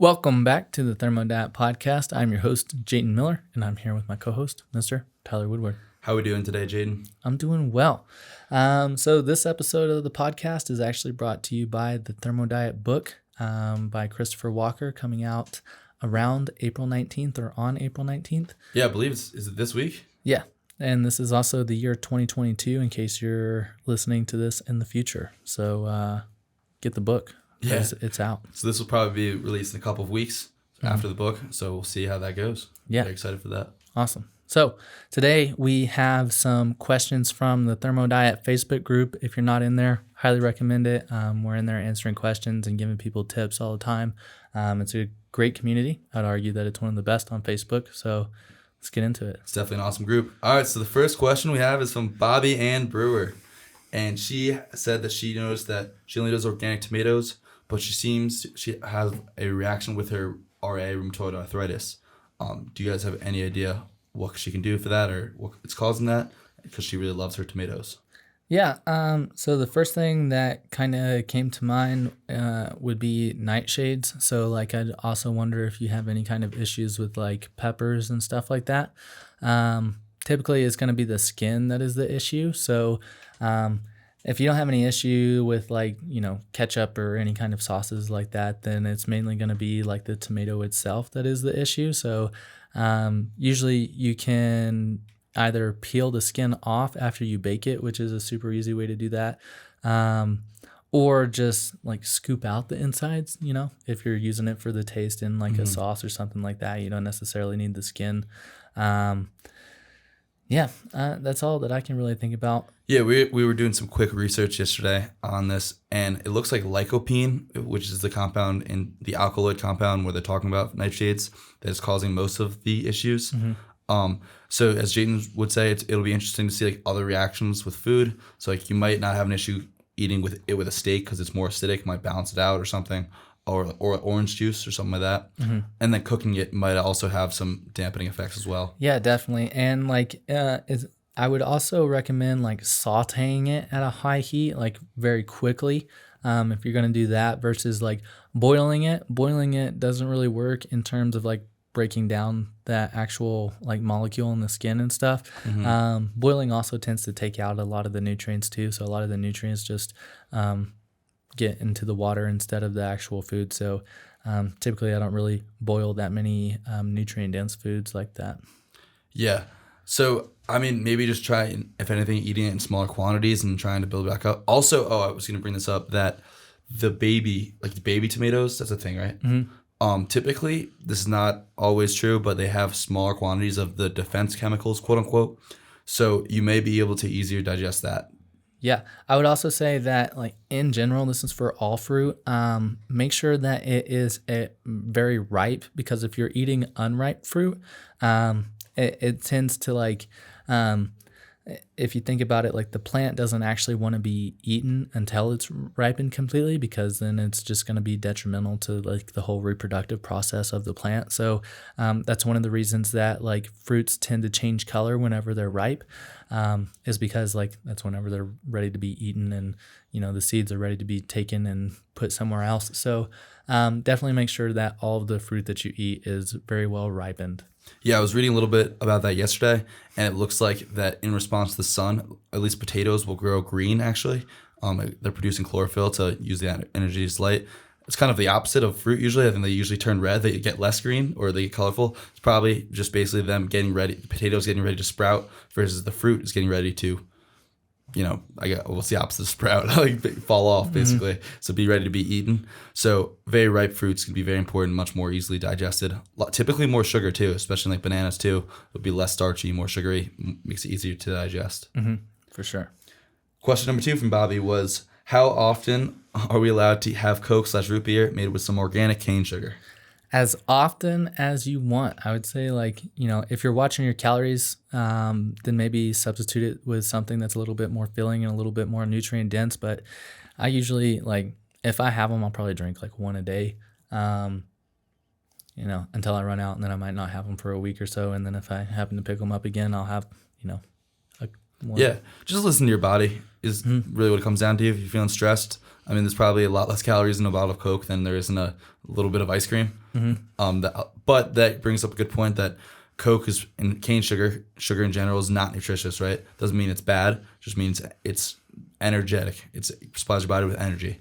Welcome back to the Thermodiet Podcast. I'm your host, Jayden Miller, and I'm here with my co-host, Mr. Tyler Woodward. How are we doing today, Jayden? I'm doing well. So this episode of the podcast is actually brought to you by the Thermodiet book by Christopher Walker, coming out around April 19th or on April 19th. Yeah, I believe is it this week? Yeah, and this is also the year 2022 in case you're listening to this in the future. So get the book. Yeah, it's out. So this will probably be released in a couple of weeks after the book. So we'll see how that goes. Yeah. Very excited for that. Awesome. So today we have some questions from the Thermodiet Facebook group. If you're not in there, highly recommend it. We're in there answering questions and giving people tips all the time. It's a great community. I'd argue that it's one of the best on Facebook. So let's get into it. It's definitely an awesome group. All right, so the first question we have is from Bobby Ann Brewer. And she said that she noticed that she only does organic tomatoes, but she has a reaction with her RA, rheumatoid arthritis. Do you guys have any idea what she can do for that or what it's causing that? Because she really loves her tomatoes. Yeah. So the first thing that kind of came to mind would be nightshades. So like I'd also wonder if you have any kind of issues with like peppers and stuff like that. Typically it's going to be the skin that is the issue. So if you don't have any issue with like, ketchup or any kind of sauces like that, then it's mainly going to be like the tomato itself that is the issue. So usually you can either peel the skin off after you bake it, which is a super easy way to do that, or just like scoop out the insides, if you're using it for the taste in like a sauce or something like that. You don't necessarily need the skin. That's all that I can really think about. Yeah, we were doing some quick research yesterday on this, and it looks like lycopene, which is the compound in the alkaloid compound where they're talking about nightshades, that is causing most of the issues. So as Jayden would say, it'll be interesting to see like other reactions with food. So like you might not have an issue eating with a steak because it's more acidic, might balance it out or something, or orange juice or something like that. And then cooking it might also have some dampening effects as well. Yeah, definitely. And like I would also recommend like sauteing it at a high heat, like very quickly, if you're going to do that versus like boiling it. Boiling it doesn't really work in terms of like breaking down that actual like molecule in the skin and stuff. Boiling also tends to take out a lot of the nutrients too. So a lot of the nutrients just get into the water instead of the actual food. So typically I don't really boil that many nutrient dense foods like that. Yeah. So, I mean, maybe just try, if anything, eating it in smaller quantities and trying to build back up. Also, I was going to bring this up, that the baby tomatoes, that's a thing, right? Typically, this is not always true, but they have smaller quantities of the defense chemicals, quote unquote. So you may be able to easier digest that. Yeah, I would also say that like in general, this is for all fruit. Make sure that it is very ripe, because if you're eating unripe fruit, it tends to like, if you think about it, like the plant doesn't actually want to be eaten until it's ripened completely, because then it's just going to be detrimental to like the whole reproductive process of the plant. So that's one of the reasons that like fruits tend to change color whenever they're ripe, is because like that's whenever they're ready to be eaten, and the seeds are ready to be taken and put somewhere else. So definitely make sure that all of the fruit that you eat is very well ripened. Yeah, I was reading a little bit about that yesterday, and it looks like that in response to the sun, at least potatoes will grow green, actually. They're producing chlorophyll to use the energy as light. It's kind of the opposite of fruit usually. I think they usually turn red. They get less green or they get colorful. It's probably just basically them getting ready, the potatoes getting ready to sprout versus the fruit is getting ready to, what's the opposite of sprout? Like fall off, basically. So be ready to be eaten. So very ripe fruits can be very important, much more easily digested. Typically more sugar too, especially like bananas too. It'll be less starchy, more sugary, makes it easier to digest. For sure. Question number 2 from Bobby was, how often are we allowed to have Coke/root beer made with some organic cane sugar? As often as you want. I would say like, if you're watching your calories, then maybe substitute it with something that's a little bit more filling and a little bit more nutrient dense. But I usually like, if I have them, I'll probably drink like one a day, until I run out, and then I might not have them for a week or so. And then if I happen to pick them up again, I'll have, one. Yeah, just listen to your body is really what it comes down to. If you're feeling stressed, I mean, there's probably a lot less calories in a bottle of Coke than there is in a little bit of ice cream. But that brings up a good point that Coke is and cane sugar in general is not nutritious, right? Doesn't mean it's bad. Just means it's energetic. It supplies your body with energy.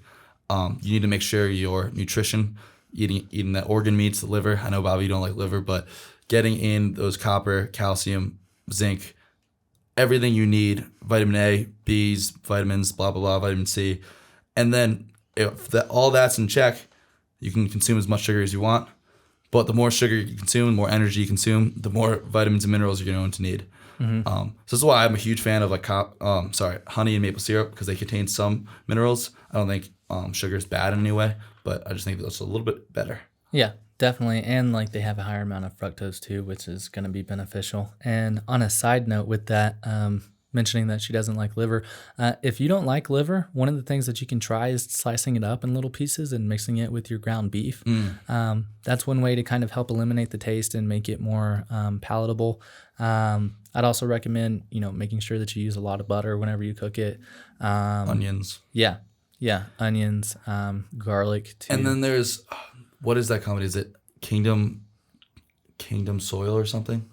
You need to make sure your nutrition, eating that organ meats, the liver. I know, Bobby, you don't like liver, but getting in those copper, calcium, zinc, everything you need, vitamin A, B's, vitamins, blah, blah, blah, vitamin C. And then if all that's in check, you can consume as much sugar as you want. But the more sugar you consume, the more energy you consume, the more vitamins and minerals you're going to need. So this is why I'm a huge fan of honey and maple syrup, because they contain some minerals. I don't think sugar is bad in any way, but I just think that's a little bit better. Yeah, definitely. And like they have a higher amount of fructose too, which is going to be beneficial. And on a side note with that, mentioning that she doesn't like liver, if you don't like liver, one of the things that you can try is slicing it up in little pieces and mixing it with your ground beef. That's one way to kind of help eliminate the taste and make it more palatable. I'd also recommend, making sure that you use a lot of butter whenever you cook it. Onions. Yeah, onions, garlic too. And then there's, what is that company? Is it Kingdom Soil or something?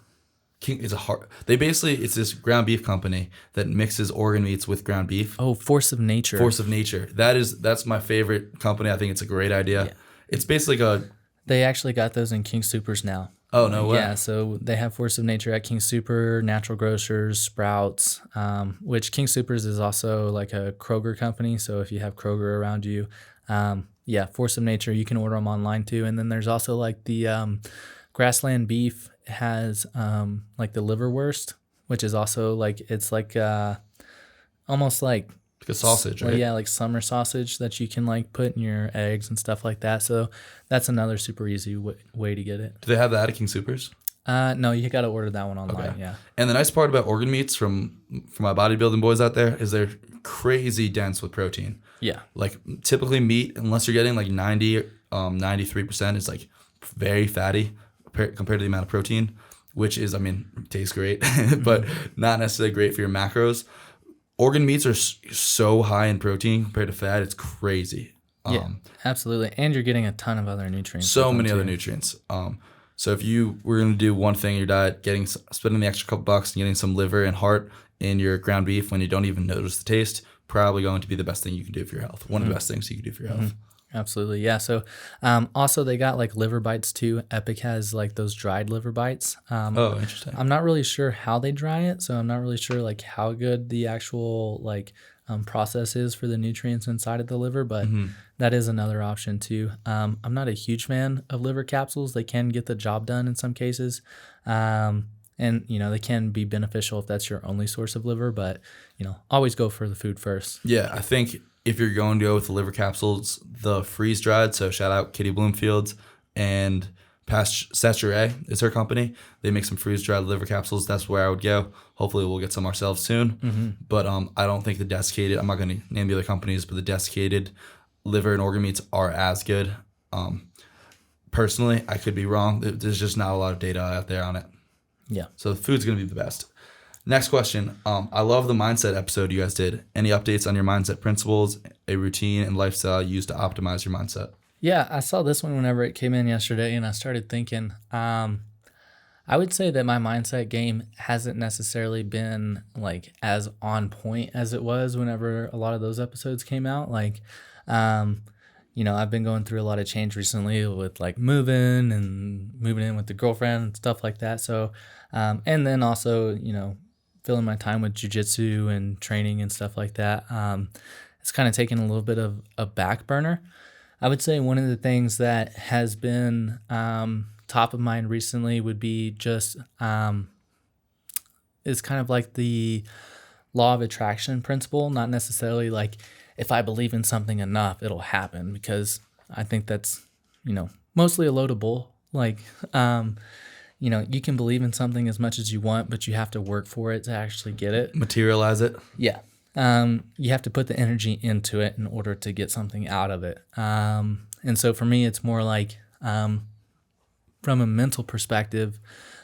It's this ground beef company that mixes organ meats with ground beef. Oh, Force of Nature. Force of Nature. That's my favorite company. I think it's a great idea. Yeah. It's basically They actually got those in King Soopers now. Oh, no way. Yeah, so they have Force of Nature at King Super, Natural Grocers, Sprouts, which King Soopers is also like a Kroger company. So if you have Kroger around you, Force of Nature, you can order them online too. And then there's also like the Grassland Beef has like the liverwurst, which is also like, it's like almost like a sausage, right? Well, yeah, like summer sausage that you can like put in your eggs and stuff like that. So that's another super easy way to get it. Do they have that at King Soopers? No, you got to order that one online. Okay. Yeah. And the nice part about organ meats from my bodybuilding boys out there is they're crazy dense with protein. Yeah. Like typically meat, unless you're getting like 93%, is like very fatty compared to the amount of protein, which is, tastes great, but not necessarily great for your macros. Organ meats are so high in protein compared to fat. It's crazy. Yeah, absolutely. And you're getting a ton of other nutrients. So many other nutrients. So if you were going to do one thing in your diet, spending the extra couple bucks and getting some liver and heart in your ground beef when you don't even notice the taste, probably going to be the best thing you can do for your health. One of the best things you can do for your health. Absolutely. Yeah. So also they got like liver bites too. Epic has like those dried liver bites. Interesting. I'm not really sure how they dry it. So I'm not really sure like how good the actual like process is for the nutrients inside of the liver, but that is another option too. I'm not a huge fan of liver capsules. They can get the job done in some cases. And they can be beneficial if that's your only source of liver, but always go for the food first. Yeah. I think if you're going to go with the liver capsules, the freeze dried, so shout out Kitty Bloomfield and Pasture is her company. They make some freeze dried liver capsules. That's where I would go. Hopefully we'll get some ourselves soon. But I don't think the desiccated, I'm not going to name the other companies, but the desiccated liver and organ meats are as good. Personally, I could be wrong. There's just not a lot of data out there on it. Yeah. So the food's going to be the best. Next question. I love the mindset episode you guys did. Any updates on your mindset principles, a routine, and lifestyle used to optimize your mindset? Yeah, I saw this one whenever it came in yesterday, and I started thinking, I would say that my mindset game hasn't necessarily been like as on point as it was whenever a lot of those episodes came out. Like, I've been going through a lot of change recently with like moving in with the girlfriend and stuff like that. So, and then also, filling my time with jiu-jitsu and training and stuff like that. It's kind of taken a little bit of a back burner. I would say one of the things that has been top of mind recently would be just is kind of like the law of attraction principle, not necessarily like if I believe in something enough, it'll happen, because I think that's, mostly a load of bull. Like, you can believe in something as much as you want, but you have to work for it to actually get it. Materialize it. Yeah. You have to put the energy into it in order to get something out of it. And so for me, it's more like, from a mental perspective,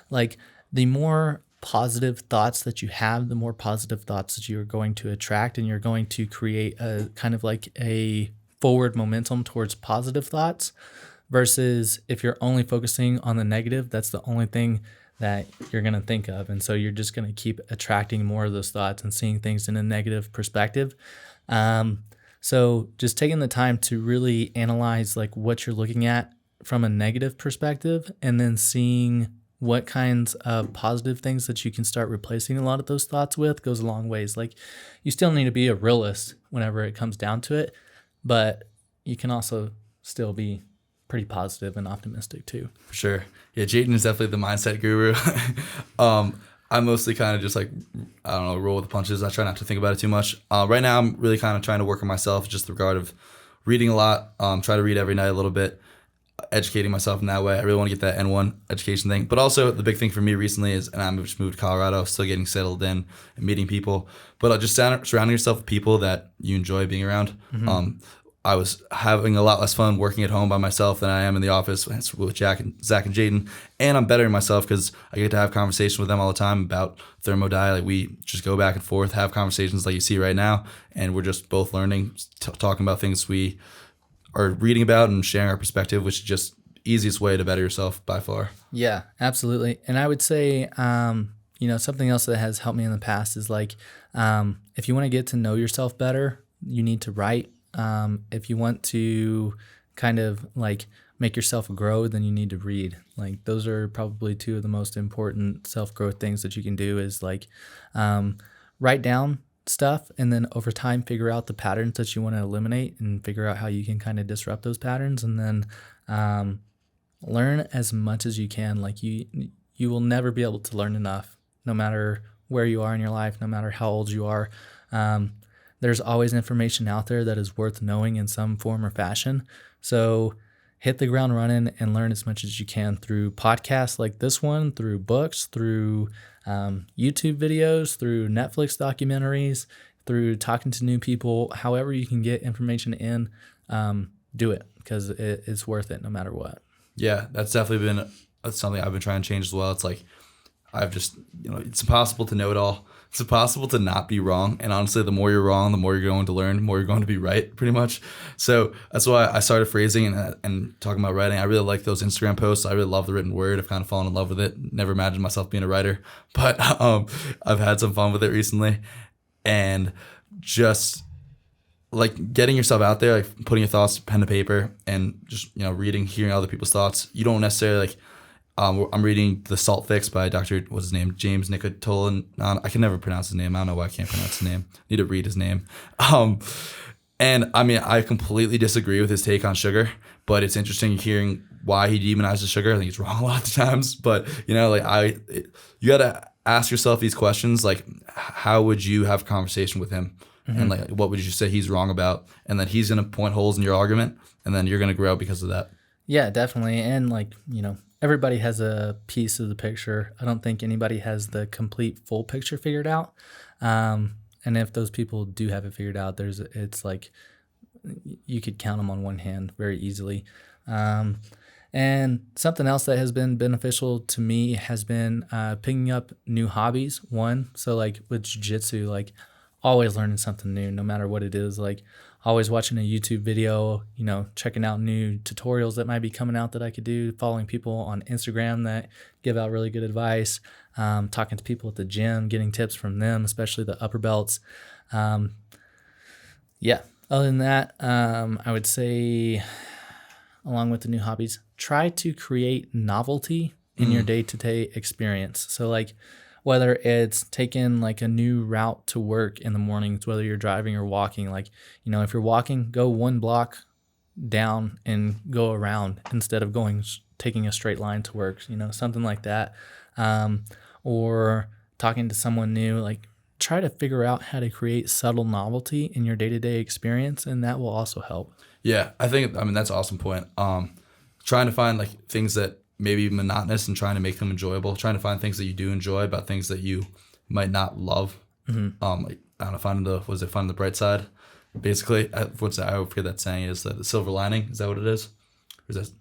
like the more positive thoughts that you have, the more positive thoughts that you're going to attract, and you're going to create a kind of like a forward momentum towards positive thoughts versus if you're only focusing on the negative, that's the only thing that you're going to think of. And so you're just going to keep attracting more of those thoughts and seeing things in a negative perspective. So just taking the time to really analyze like what you're looking at from a negative perspective and then seeing what kinds of positive things that you can start replacing a lot of those thoughts with goes a long ways. Like you still need to be a realist whenever it comes down to it, but you can also still be pretty positive and optimistic too. For sure. Yeah, Jayden is definitely the mindset guru. I mostly kind of just like, I don't know, roll with the punches. I try not to think about it too much. Right now, I'm really kind of trying to work on myself, just the regard of reading a lot. Try to read every night a little bit, educating myself in that way. I really want to get that N1 education thing. But also the big thing for me recently is, and I just moved to Colorado, still getting settled in and meeting people. But just surrounding yourself with people that you enjoy being around. Mm-hmm. I was having a lot less fun working at home by myself than I am in the office with Zach and Jayden. And I'm bettering myself because I get to have conversations with them all the time about thermodynamics. Like we just go back and forth, have conversations like you see right now. And we're just both learning, talking about things we are reading about and sharing our perspective, which is just easiest way to better yourself by far. Yeah, absolutely. And I would say, something else that has helped me in the past is like, if you want to get to know yourself better, you need to write. If you want to kind of like make yourself grow, then you need to read. Like those are probably two of the most important self-growth things that you can do is like write down stuff and then over time figure out the patterns that you want to eliminate and figure out how you can kind of disrupt those patterns and then learn as much as you can. Like you will never be able to learn enough no matter where you are in your life, no matter how old you are. There's always information out there that is worth knowing in some form or fashion. So hit the ground running and learn as much as you can through podcasts like this one, through books, through YouTube videos, through Netflix documentaries, through talking to new people. However you can get information in, do it because it's worth it no matter what. Yeah, that's definitely been something I've been trying to change as well. It's like I've just, it's impossible to know it all. It's impossible to not be wrong. And honestly, the more you're wrong, the more you're going to learn, the more you're going to be right, pretty much. So that's why I started phrasing and talking about writing. I really like those Instagram posts. I really love the written word. I've kind of fallen in love with it. Never imagined myself being a writer, but I've had some fun with it recently. And just like getting yourself out there, like putting your thoughts pen to paper and just, reading, hearing other people's thoughts. You don't necessarily like, I'm reading The Salt Fix by Dr. What's his name? James Nicotolan. I can never pronounce his name. I don't know why I can't pronounce his name. Need to read his name. And I mean, I completely disagree with his take on sugar, but it's interesting hearing why he demonizes sugar. I think he's wrong a lot of times, but you got to ask yourself these questions. Like, how would you have a conversation with him? Mm-hmm. And like, what would you say he's wrong about? And then he's going to point holes in your argument and then you're going to grow because of that. Yeah, definitely. And like, everybody has a piece of the picture. I don't think anybody has the complete full picture figured out. And if those people do have it figured out, it's like you could count them on one hand very easily. And something else that has been beneficial to me has been picking up new hobbies. So like with jiu-jitsu, like always learning something new, no matter what it is. Like always watching a YouTube video, checking out new tutorials that might be coming out that I could do, following people on Instagram that give out really good advice, talking to people at the gym, getting tips from them, especially the upper belts. Other than that, I would say along with the new hobbies, try to create novelty in your day-to-day experience. So like whether it's taking like a new route to work in the mornings, whether you're driving or walking, like, if you're walking, go one block down and go around instead of taking a straight line to work, something like that. Or talking to someone new, like try to figure out how to create subtle novelty in your day-to-day experience. And that will also help. Yeah, that's an awesome point. Trying to find like things that maybe monotonous and trying to make them enjoyable, trying to find things that you do enjoy about things that you might not love. Mm-hmm. Like, I don't know, finding the bright side. Basically, I forget that saying is that the silver lining. Is that what it is? Or is that?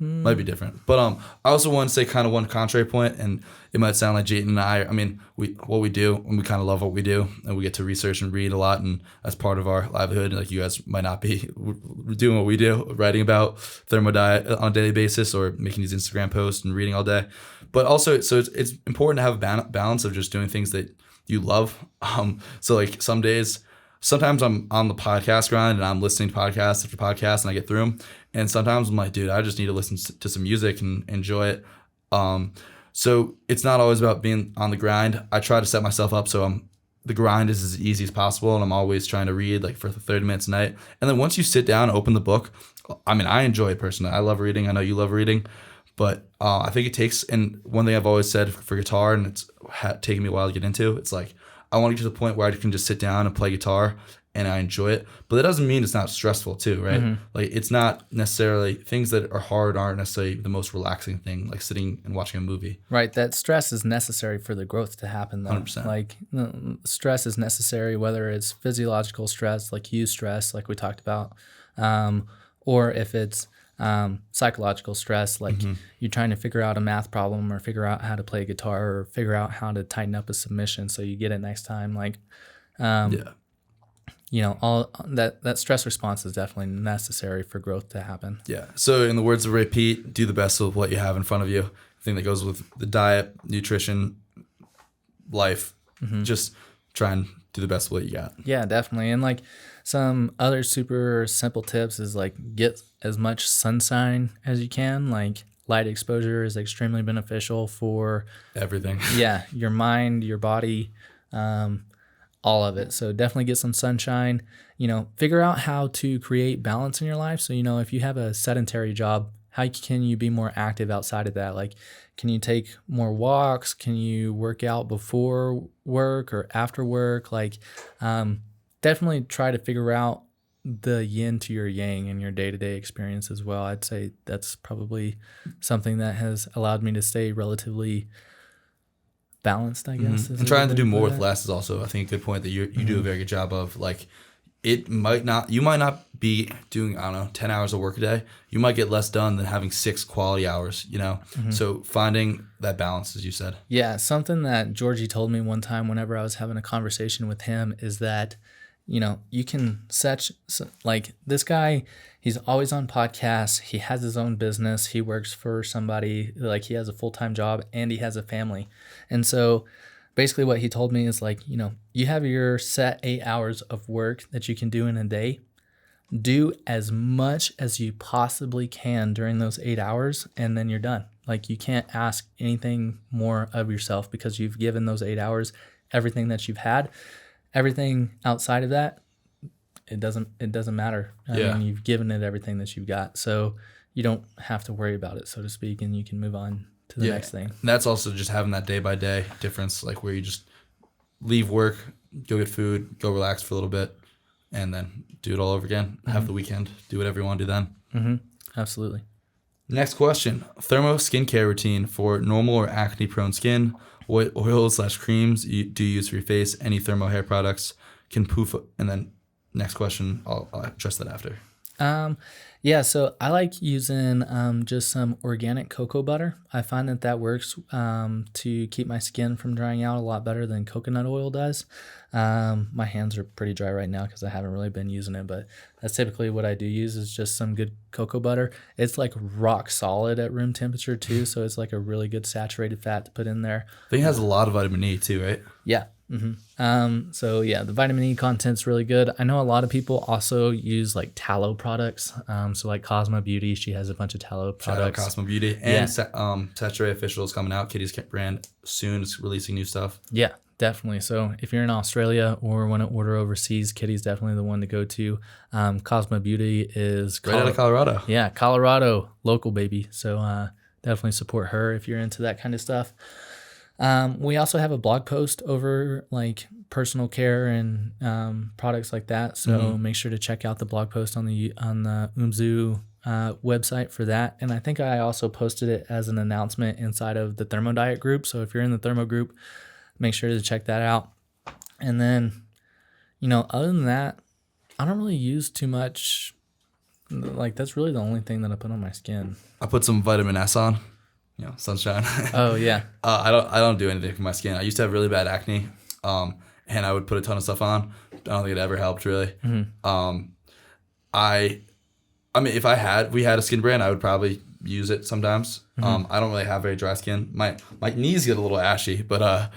Might be different. But I also want to say kind of one contrary point, and it might sound like Jayden and I mean, what we do, and we kind of love what we do, and we get to research and read a lot, and that's part of our livelihood. Like you guys might not be doing what we do, writing about thermodiet on a daily basis or making these Instagram posts and reading all day. But also, so it's important to have a balance of just doing things that you love. So like sometimes I'm on the podcast grind and I'm listening to podcasts after podcasts and I get through them. And sometimes I'm like, dude, I just need to listen to some music and enjoy it. So it's not always about being on the grind. I try to set myself up so the grind is as easy as possible, and I'm always trying to read like for 30 minutes a night. And then once you sit down and open the book, I mean, I enjoy it personally. I love reading. I know you love reading. But I think it takes, and one thing I've always said for guitar, and it's taken me a while to get into, it's like I want to get to the point where I can just sit down and play guitar and I enjoy it. But that doesn't mean it's not stressful too, right? Mm-hmm. Like it's not necessarily, things that are hard aren't necessarily the most relaxing thing, like sitting and watching a movie. Right. That stress is necessary for the growth to happen, though. 100%. Like stress is necessary, whether it's physiological stress, like stress, like we talked about, or if it's psychological stress, like you're trying to figure out a math problem or figure out how to play guitar or figure out how to tighten up a submission so you get it next time. Like, all that stress response is definitely necessary for growth to happen. Yeah. So in the words of Ray Pete, do the best with what you have in front of you. I think that goes with the diet, nutrition, life. Just try and do the best with what you got. Yeah, definitely. And like some other super simple tips is like get as much sunshine as you can. Like light exposure is extremely beneficial for Everything. Yeah, your mind, your body, all of it. So definitely get some sunshine. Figure out how to create balance in your life. So, if you have a sedentary job, how can you be more active outside of that? Like, can you take more walks? Can you work out before work or after work? Like, definitely try to figure out the yin to your yang in your day-to-day experience as well. I'd say that's probably something that has allowed me to stay relatively balanced, I guess. And trying to do more with less is also, I think, a good point that you do a very good job of. Like, you might not be doing, 10 hours of work a day. You might get less done than having 6 quality hours, So finding that balance, as you said. Yeah, something that Georgie told me one time whenever I was having a conversation with him is that, you can like this guy, he's always on podcasts. He has his own business. He works for somebody, like he has a full-time job and he has a family. And so basically what he told me is like, you have your set 8 hours of work that you can do in a day. Do as much as you possibly can during those 8 hours, and then you're done. Like you can't ask anything more of yourself because you've given those 8 hours everything that you've had. Everything outside of that, it doesn't matter. I mean, you've given it everything that you've got. So you don't have to worry about it, so to speak, and you can move on to the next thing. And that's also just having that day by day difference, like where you just leave work, go get food, go relax for a little bit, and then do it all over again. Have the weekend, do whatever you want to do then. Absolutely. Next question: thermo skincare routine for normal or acne prone skin. What oils/creams do you use for your face? Any thermo hair products can poof? And then next question, I'll address that after. Yeah, so I like using just some organic cocoa butter. I find that works to keep my skin from drying out a lot better than coconut oil does. My hands are pretty dry right now because I haven't really been using it, but that's typically what I do use is just some good cocoa butter. It's like rock solid at room temperature too, so it's like a really good saturated fat to put in there. I think it has a lot of vitamin E too, right? Yeah. So yeah, the vitamin E content's really good. I know a lot of people also use like tallow products. So like Cosmo Beauty, she has a bunch of tallow products. Shout out Cosmo Beauty. And Saturday Official is coming out. Kitty's brand soon is releasing new stuff. Yeah, definitely. So if you're in Australia or want to order overseas, Kitty's definitely the one to go to. Cosmo Beauty is Right out of Colorado. Yeah, Colorado, local baby. So definitely support her if you're into that kind of stuff. We also have a blog post over like personal care and products like that. So make sure to check out the blog post on the Umzu website for that. And I think I also posted it as an announcement inside of the Thermo Diet group. So if you're in the Thermo group, make sure to check that out. And then, other than that, I don't really use too much Like that's really the only thing that I put on my skin. I put some vitamin S on, sunshine. Oh yeah. I don't do anything for my skin. I used to have really bad acne, and I would put a ton of stuff on. I don't think it ever helped really. I mean, if we had a skin brand, I would probably use it sometimes. I don't really have very dry skin. My knees get a little ashy, but I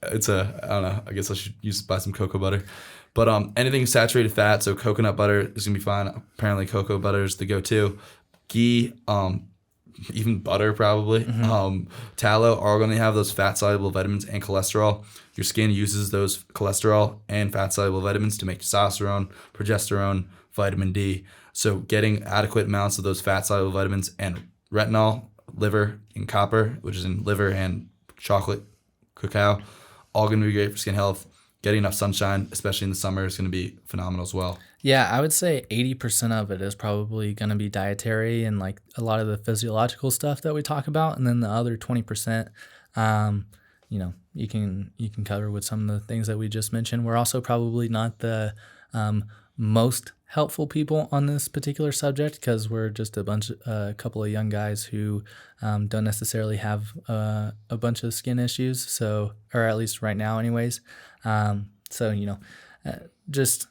don't know. I guess I should buy some cocoa butter. But anything saturated fat, so coconut butter is gonna be fine. Apparently, cocoa butter is the go-to. Ghee, even butter probably. Tallow are going to have those fat-soluble vitamins and cholesterol. Your skin uses those cholesterol and fat-soluble vitamins to make testosterone, progesterone, vitamin D. So getting adequate amounts of those fat-soluble vitamins and retinol, liver, and copper, which is in liver and chocolate, cacao, all going to be great for skin health. Getting enough sunshine, especially in the summer, is going to be phenomenal as well. Yeah, I would say 80% of it is probably going to be dietary and like a lot of the physiological stuff that we talk about, and then the other 20%, you can cover with some of the things that we just mentioned. We're also probably not the most helpful people on this particular subject because we're just a couple of young guys who don't necessarily have a bunch of skin issues. So, or at least right now, anyways. Just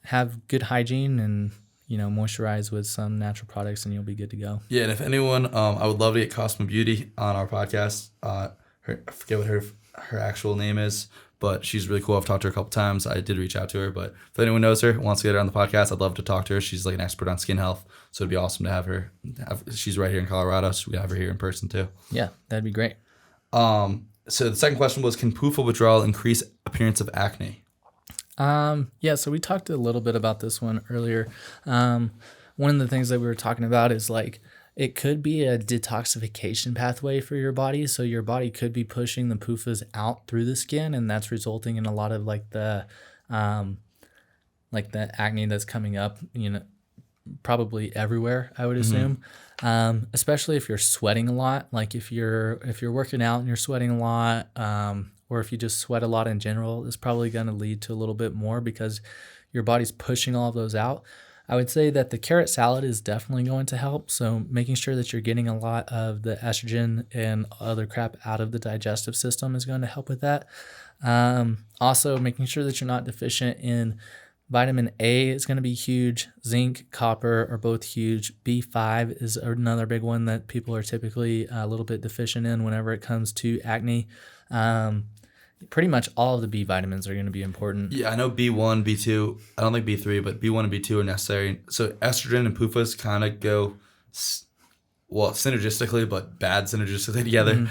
have good hygiene and moisturize with some natural products, and you'll be good to go. Yeah, and if anyone, I would love to get Cosmo Beauty on our podcast. I forget what her actual name is, but she's really cool. I've talked to her a couple times. I did reach out to her, but if anyone knows her, wants to get her on the podcast, I'd love to talk to her. She's like an expert on skin health, so it'd be awesome to have her. She's right here in Colorado, so we have her here in person too. Yeah, that'd be great. So the second question was, can PUFA withdrawal increase appearance of acne? So we talked a little bit about this one earlier. One of the things that we were talking about is like it could be a detoxification pathway for your body. So your body could be pushing the PUFAs out through the skin, and that's resulting in a lot of like the acne that's coming up, probably everywhere, I would assume. Especially if you're sweating a lot, like if you're working out and you're sweating a lot, or if you just sweat a lot in general, it's probably going to lead to a little bit more because your body's pushing all of those out. I would say that the carrot salad is definitely going to help. So making sure that you're getting a lot of the estrogen and other crap out of the digestive system is going to help with that. Also making sure that you're not deficient in vitamin A is going to be huge. Zinc, copper are both huge. B5 is another big one that people are typically a little bit deficient in whenever it comes to acne. Pretty much all of the B vitamins are going to be important. Yeah, I know B1, B2. I don't think B3, but B1 and B2 are necessary. So estrogen and PUFAs kind of go, synergistically, but bad synergistically together.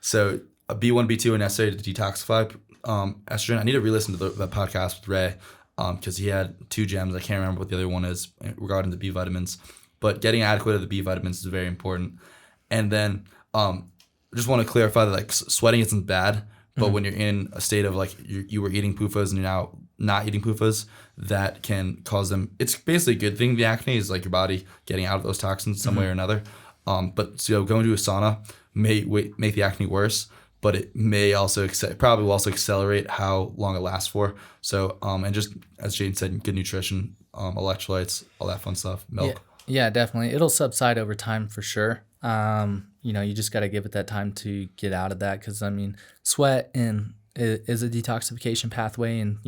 So B1, B2 are necessary to detoxify estrogen. I need to re-listen to the podcast with Ray because he had 2 gems. I can't remember what the other one is regarding the B vitamins. But getting adequate of the B vitamins is very important. And then I just want to clarify that like sweating isn't bad. But when you're in a state of like you were eating PUFAs and you're now not eating PUFAs, that can cause them. It's basically a good thing. The acne is like your body getting out of those toxins some way or another. But going to a sauna may make the acne worse, but it may also probably will also accelerate how long it lasts for. So and just as Jane said, good nutrition, electrolytes, all that fun stuff, milk. Yeah, definitely. It'll subside over time for sure. You just got to give it that time to get out of that because, sweat is a detoxification pathway. And,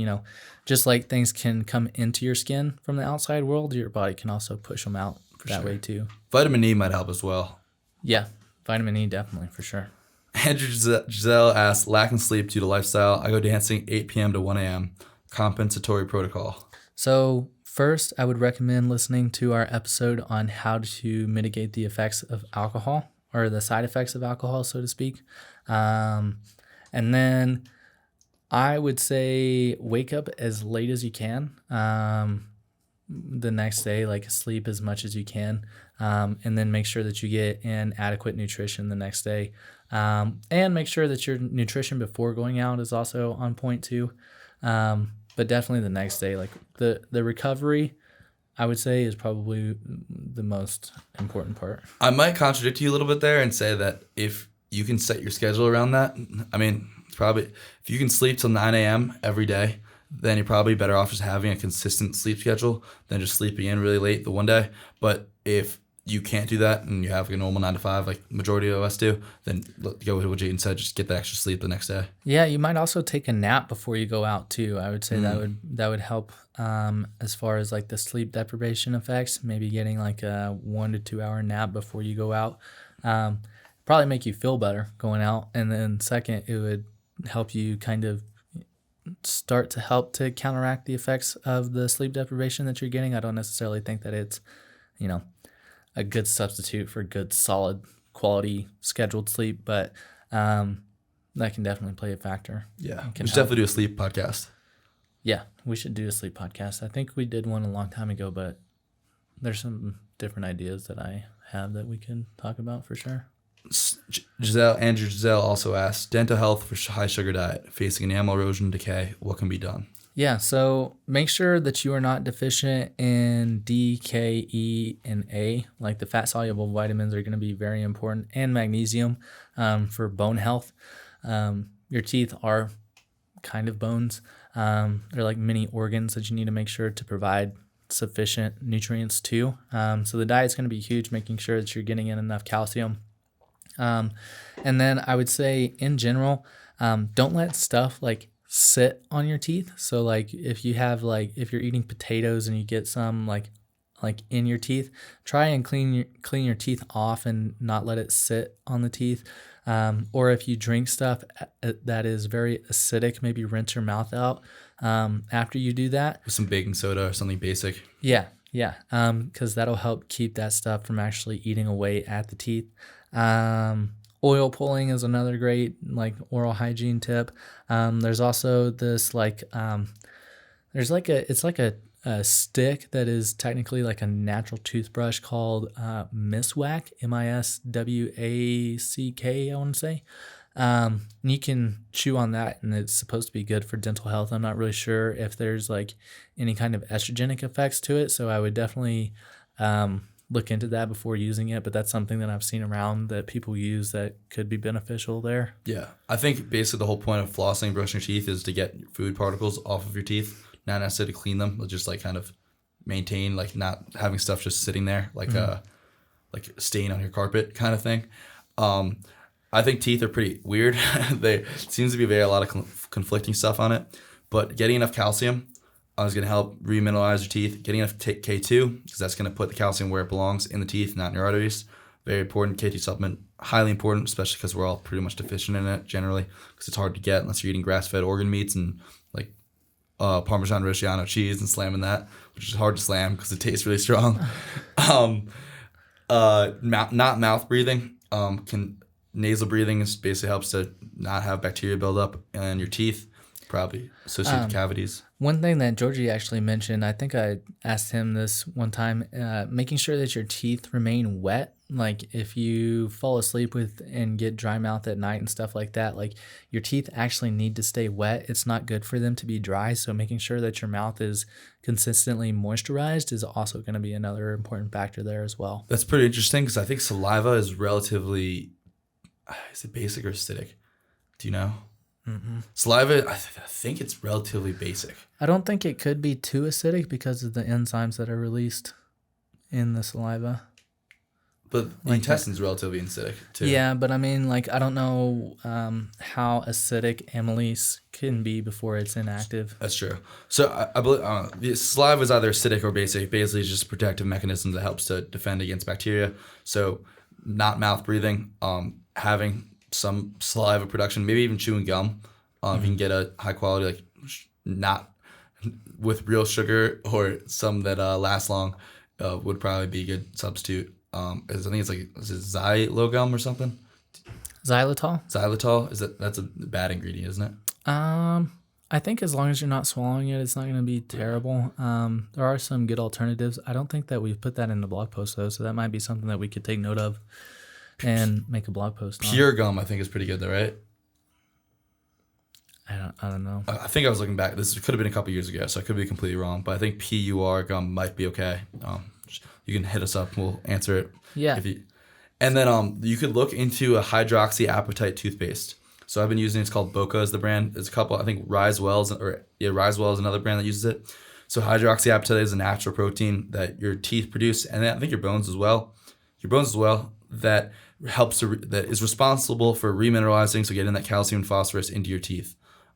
just like things can come into your skin from the outside world, your body can also push them out that way too. Vitamin E might help as well. Yeah, vitamin E definitely for sure. Andrew Giselle asks, lacking sleep due to lifestyle. I go dancing 8 p.m. to 1 a.m. Compensatory protocol. So first, I would recommend listening to our episode on how to mitigate the effects of alcohol or the side effects of alcohol, so to speak. And then I would say wake up as late as you can the next day, like sleep as much as you can, and then make sure that you get in adequate nutrition the next day. And make sure that your nutrition before going out is also on point too. But definitely the next day, like the recovery, I would say is probably the most important part. I might contradict you a little bit there and say that if you can set your schedule around that, it's probably if you can sleep till 9 a.m. every day, then you're probably better off just having a consistent sleep schedule than just sleeping in really late the one day. But if you can't do that and you have a normal 9 to 5 like majority of us do, then go with what Jaden said, just get the extra sleep the next day. Yeah, you might also take a nap before you go out too. I would say that would help as far as like the sleep deprivation effects. Maybe getting like a 1 to 2 hour nap before you go out. Probably make you feel better going out. And then second, it would help you kind of start to help to counteract the effects of the sleep deprivation that you're getting. I don't necessarily think that it's, a good substitute for good, solid, quality, scheduled sleep, but that can definitely play a factor. Yeah, we should definitely do a sleep podcast. Yeah, we should do a sleep podcast. I think we did one a long time ago, but there's some different ideas that I have that we can talk about for sure. Giselle also asked, dental health for high sugar diet, facing enamel erosion decay, what can be done? Yeah, so make sure that you are not deficient in D, K, E, and A. Like the fat-soluble vitamins are going to be very important, and magnesium for bone health. Your teeth are kind of bones. They're like mini organs that you need to make sure to provide sufficient nutrients to. So the diet's going to be huge, making sure that you're getting in enough calcium. And then I would say in general, don't let stuff like sit on your teeth. So like if you're eating potatoes and you get some like in your teeth, try and clean your teeth off and not let it sit on the teeth. Or if you drink stuff that is very acidic, maybe rinse your mouth out after you do that. With some baking soda or something basic. Yeah. Because that'll help keep that stuff from actually eating away at the teeth. Oil pulling is another great like oral hygiene tip. There's also this there's like a stick that is technically like a natural toothbrush called Miswack, Miswack, I want to say. And you can chew on that, and it's supposed to be good for dental health. I'm not really sure if there's like any kind of estrogenic effects to it, so I would definitely look into that before using it, but that's something that I've seen around that people use that could be beneficial there. Yeah, I think basically the whole point of flossing, brushing your teeth is to get food particles off of your teeth, not necessarily to clean them, but just like kind of maintain, like not having stuff just sitting there like like stain on your carpet kind of thing. I think teeth are pretty weird. They seems to be a lot of conflicting stuff on it, but getting enough calcium is going to help remineralize your teeth. Getting enough K2, because that's going to put the calcium where it belongs, in the teeth, not in your arteries. Very important. K2 supplement, highly important, especially because we're all pretty much deficient in it generally, because it's hard to get unless you're eating grass-fed organ meats and like Parmesan Reggiano cheese and slamming that, which is hard to slam because it tastes really strong. Not mouth breathing. Nasal breathing basically helps to not have bacteria build up in your teeth, probably associated with cavities. One thing that Georgie actually mentioned, I think I asked him this one time, making sure that your teeth remain wet. Like if you fall asleep and get dry mouth at night and stuff like that, like your teeth actually need to stay wet. It's not good for them to be dry. So making sure that your mouth is consistently moisturized is also going to be another important factor there as well. That's pretty interesting because I think saliva is relatively, is it basic or acidic? Do you know? Mm-hmm. Saliva, I think it's relatively basic. I don't think it could be too acidic because of the enzymes that are released in the saliva. But the intestine's relatively acidic too. Yeah, but I mean, like, I don't know how acidic amylase can be before it's inactive. That's true. So I believe the saliva is either acidic or basic. Basically, it's just a protective mechanism that helps to defend against bacteria. So not mouth breathing, having some saliva production, maybe even chewing gum. If you can get a high quality, like not with real sugar or some that lasts long, would probably be a good substitute. I think it's like, is it xylogum or something? Xylitol? Xylitol, that's a bad ingredient, isn't it? I think as long as you're not swallowing it, it's not going to be terrible. There are some good alternatives. I don't think that we've put that in the blog post though, so that might be something that we could take note of and make a blog post on. Pure gum, I think, is pretty good though, right? I don't know. I think I was looking back. This could have been a couple years ago, so I could be completely wrong. But I think PUR gum might be okay. You can hit us up. We'll answer it. Yeah. And then you could look into a hydroxyapatite toothpaste. So I've been using it. It's called Boca is the brand. There's a couple, I think Risewell is another brand that uses it. So hydroxyapatite is a natural protein that your teeth produce, and I think your bones as well. That that is responsible for remineralizing, so getting that calcium and phosphorus into your teeth.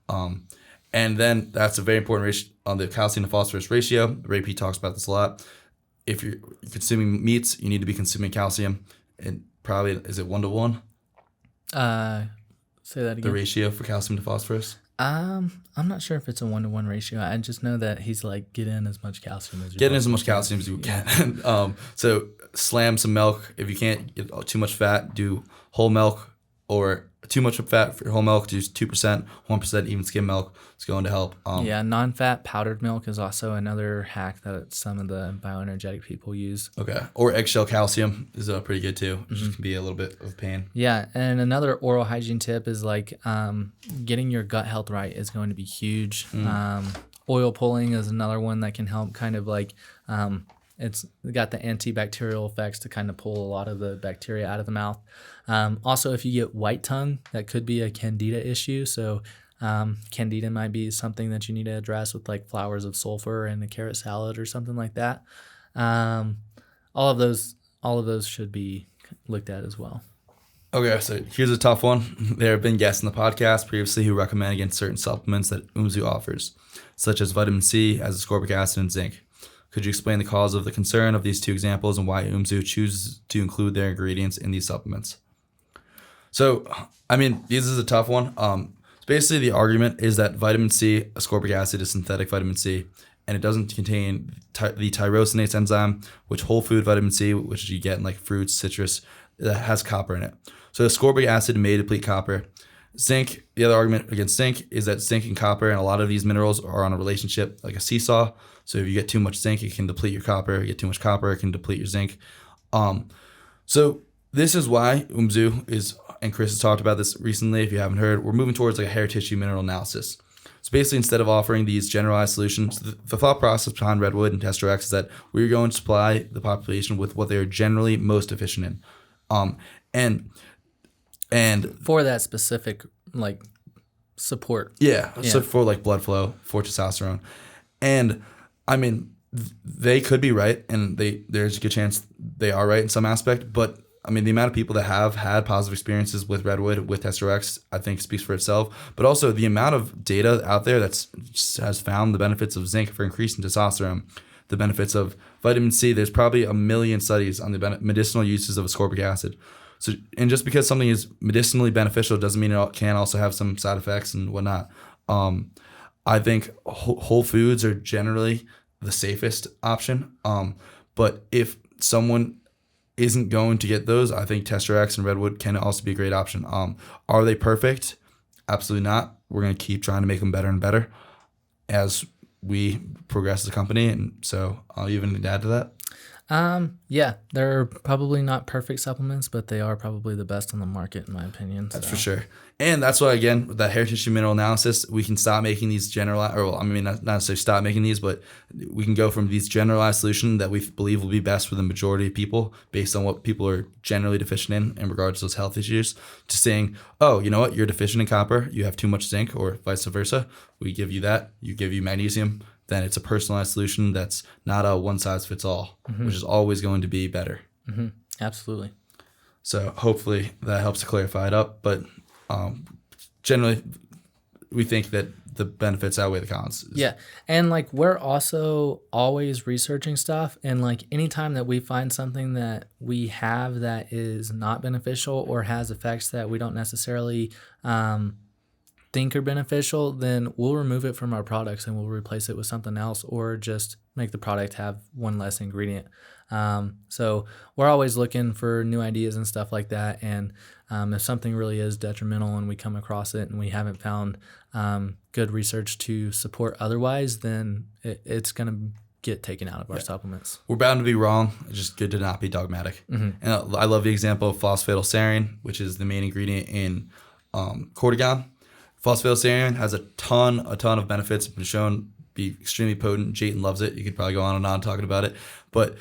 And then that's a very important ratio on the calcium to phosphorus ratio. Ray P talks about this a lot. If you're consuming meats, you need to be consuming calcium, and probably is it 1-to-1? Say that again. The ratio for calcium to phosphorus. I'm not sure if it's a 1-to-1 ratio. I just know that he's like get in as much calcium as you Get in as much calcium as you can. So slam some milk. If you can't get too much fat, do whole milk, or too much fat for whole milk, do 2%, 1% even skim milk. It's going to help. Non-fat powdered milk is also another hack that some of the bioenergetic people use. Okay. Or eggshell calcium is pretty good too. It just can be a little bit of pain. Yeah, and another oral hygiene tip is like getting your gut health right is going to be huge. Oil pulling is another one that can help kind of like it's got the antibacterial effects to kind of pull a lot of the bacteria out of the mouth. Also, if you get white tongue, that could be a candida issue. So candida might be something that you need to address with like flowers of sulfur and a carrot salad or something like that. All of those should be looked at as well. Okay, so here's a tough one. There have been guests in the podcast previously who recommend against certain supplements that Umzu offers, such as vitamin C, as ascorbic acid, and zinc. Could you explain the cause of the concern of these two examples and why Umzu chooses to include their ingredients in these supplements? So, I mean, this is a tough one. Basically, the argument is that vitamin C, ascorbic acid, is synthetic vitamin C, and it doesn't contain the tyrosinase enzyme, which whole food vitamin C, which you get in like fruits, citrus, that has copper in it. So ascorbic acid may deplete copper. Zinc, the other argument against zinc is that zinc and copper and a lot of these minerals are on a relationship like a seesaw. So if you get too much zinc, it can deplete your copper. You get too much copper, it can deplete your zinc. So this is why Umzu is, and Chris has talked about this recently, if you haven't heard, we're moving towards like a hair tissue mineral analysis. So basically, instead of offering these generalized solutions, the thought process behind Redwood and Testro X is that we're going to supply the population with what they are generally most deficient in. And for that specific like support. Yeah. So for like blood flow, for testosterone. And I mean, they could be right, and there's a good chance they are right in some aspect, but I mean, the amount of people that have had positive experiences with Redwood, with Testro X, I think speaks for itself. But also the amount of data out there has found the benefits of zinc for increasing testosterone, the benefits of vitamin C. There's probably 1 million studies on the medicinal uses of ascorbic acid. So, and just because something is medicinally beneficial doesn't mean it can also have some side effects and whatnot. I think whole foods are generally the safest option. But if someone isn't going to get those, I think Testro X and Redwood can also be a great option. Are they perfect? Absolutely not. We're going to keep trying to make them better and better as we progress as a company. And so I'll even add to that. Yeah, they're probably not perfect supplements, but they are probably the best on the market, in my opinion. That's for sure. And that's why, again, with that hair tissue mineral analysis, we can stop making these generalized, or well, I mean, not necessarily stop making these, but we can go from these generalized solutions that we believe will be best for the majority of people based on what people are generally deficient in regards to those health issues, to saying, oh, you know what, you're deficient in copper, you have too much zinc, or vice versa. We give you that, you give you magnesium. Then it's a personalized solution that's not a one-size-fits-all, which is always going to be better. Mm-hmm. Absolutely. So hopefully that helps to clarify it up. But generally, we think that the benefits outweigh the cons. Yeah. And like we're also always researching stuff. And like anytime that we find something that we have that is not beneficial or has effects that we don't necessarily think are beneficial, then we'll remove it from our products and we'll replace it with something else, or just make the product have one less ingredient. So we're always looking for new ideas and stuff like that. And if something really is detrimental and we come across it and we haven't found good research to support otherwise, then it's going to get taken out of our supplements. We're bound to be wrong. It's just good to not be dogmatic. And I love the example of phosphatidylserine, which is the main ingredient in Cortigon. Phosphatidylserine has a ton of benefits. It's been shown to be extremely potent. Jayton loves it. You could probably go on and on talking about it. But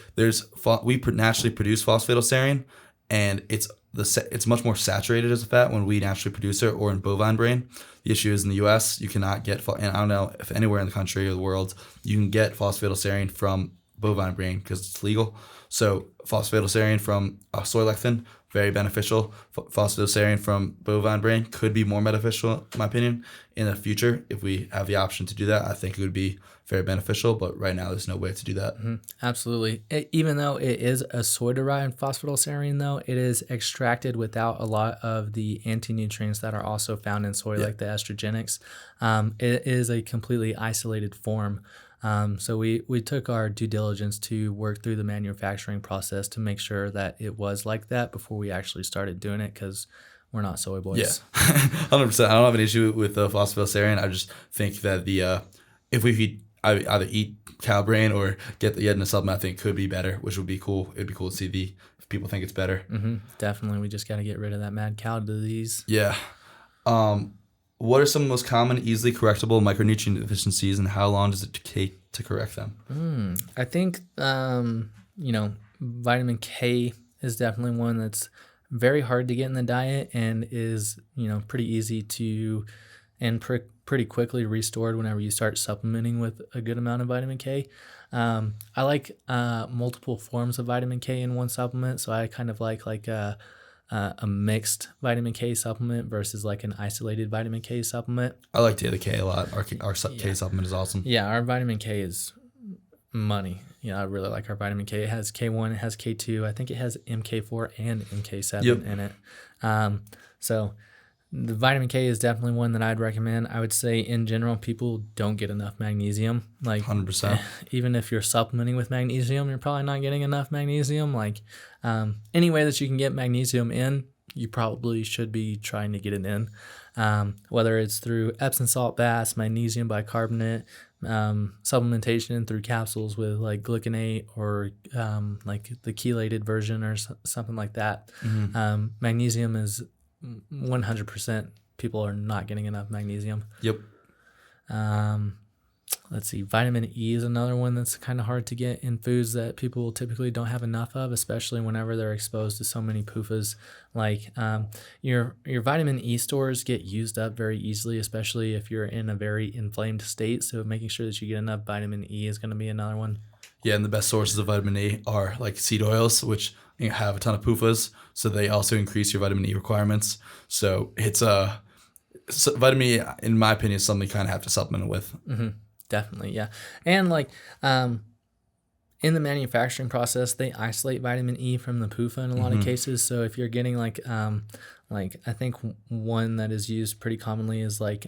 we naturally produce phosphatidylserine, and it's it's much more saturated as a fat when we naturally produce it or in bovine brain. The issue is in the U.S. you cannot get, and I don't know if anywhere in the country or the world you can get phosphatidylserine from bovine brain because it's legal. So phosphatidylserine from soy lecithin, very beneficial. Phosphatidylserine from bovine brain could be more beneficial, in my opinion, in the future. If we have the option to do that, I think it would be very beneficial. But right now, there's no way to do that. Absolutely. Even though it is a soy-derived phosphatidylserine, though, it is extracted without a lot of the anti-nutrients that are also found in soy, like the estrogenics. It is a completely isolated form. So we took our due diligence to work through the manufacturing process to make sure that it was like that before we actually started doing it, because we're not soy boys. Yeah, 100%. I don't have an issue with the phosphatidylserine. I just think that if we either eat cow brain or get in a supplement, I think could be better, which would be cool. It'd be cool to see if people think it's better. Definitely. We just got to get rid of that mad cow disease. Yeah. What are some of the most common, easily correctable micronutrient deficiencies, and how long does it take to correct them? I think, vitamin K is definitely one that's very hard to get in the diet and is, pretty easy to and pretty quickly restored whenever you start supplementing with a good amount of vitamin K. I like multiple forms of vitamin K in one supplement, so I kind of like a mixed vitamin K supplement versus like an isolated vitamin K supplement. I like Daily K a lot. Our K supplement is awesome. Yeah, our vitamin K is money. I really like our vitamin K. It has K1, it has K2. I think it has MK4 and MK7 in it. So the vitamin K is definitely one that I'd recommend. I would say in general, people don't get enough magnesium. Like 100%. Even if you're supplementing with magnesium, you're probably not getting enough magnesium. Like any way that you can get magnesium in, you probably should be trying to get it in. Whether it's through Epsom salt baths, magnesium bicarbonate, supplementation through capsules with like glycinate or like the chelated version or something like that. Magnesium is 100%. People are not getting enough magnesium. Yep. Let's see. Vitamin E is another one that's kind of hard to get in foods that people typically don't have enough of, especially whenever they're exposed to so many PUFAs. Like your vitamin E stores get used up very easily, especially if you're in a very inflamed state. So making sure that you get enough vitamin E is going to be another one. Yeah, and the best sources of vitamin E are like seed oils, which have a ton of PUFAs, so they also increase your vitamin E requirements. So it's vitamin E, in my opinion, is something you kind of have to supplement with. Definitely, yeah. And like in the manufacturing process, they isolate vitamin E from the PUFA in a lot of cases. So if you're getting like I think one that is used pretty commonly is like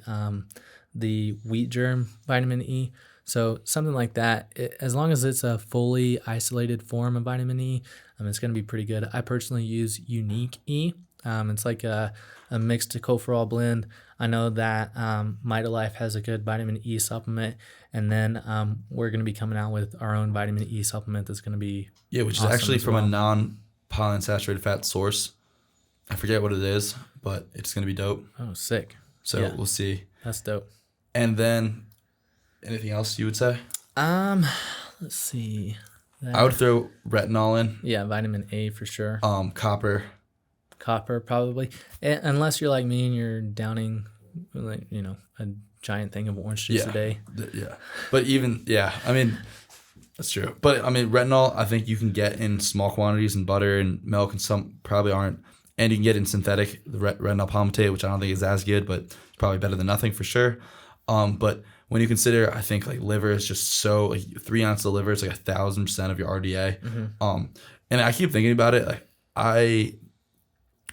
the wheat germ vitamin E. So something like that, as long as it's a fully isolated form of vitamin E, it's going to be pretty good. I personally use Unique E. It's like a mixed tocopherol blend. I know that MitoLife has a good vitamin E supplement, and then we're going to be coming out with our own vitamin E supplement that's going to be which is awesome actually from a well. non-polyunsaturated fat source. I forget what it is, but it's going to be dope. Oh, sick. So we'll see. That's dope. And then anything else you would say? Let's see. I would throw retinol in. Yeah, vitamin A for sure. Copper Probably, unless you're like me and you're downing like a giant thing of orange juice a day. But I mean that's true. But I mean retinol, I think you can get in small quantities in butter and milk, and some probably aren't. And you can get in synthetic, the retinol palmitate, which I don't think is as good, but it's probably better than nothing for sure. But when you consider, I think like liver is just so like 3 ounces of liver is like 1,000% of your RDA. And I keep thinking about it. Like I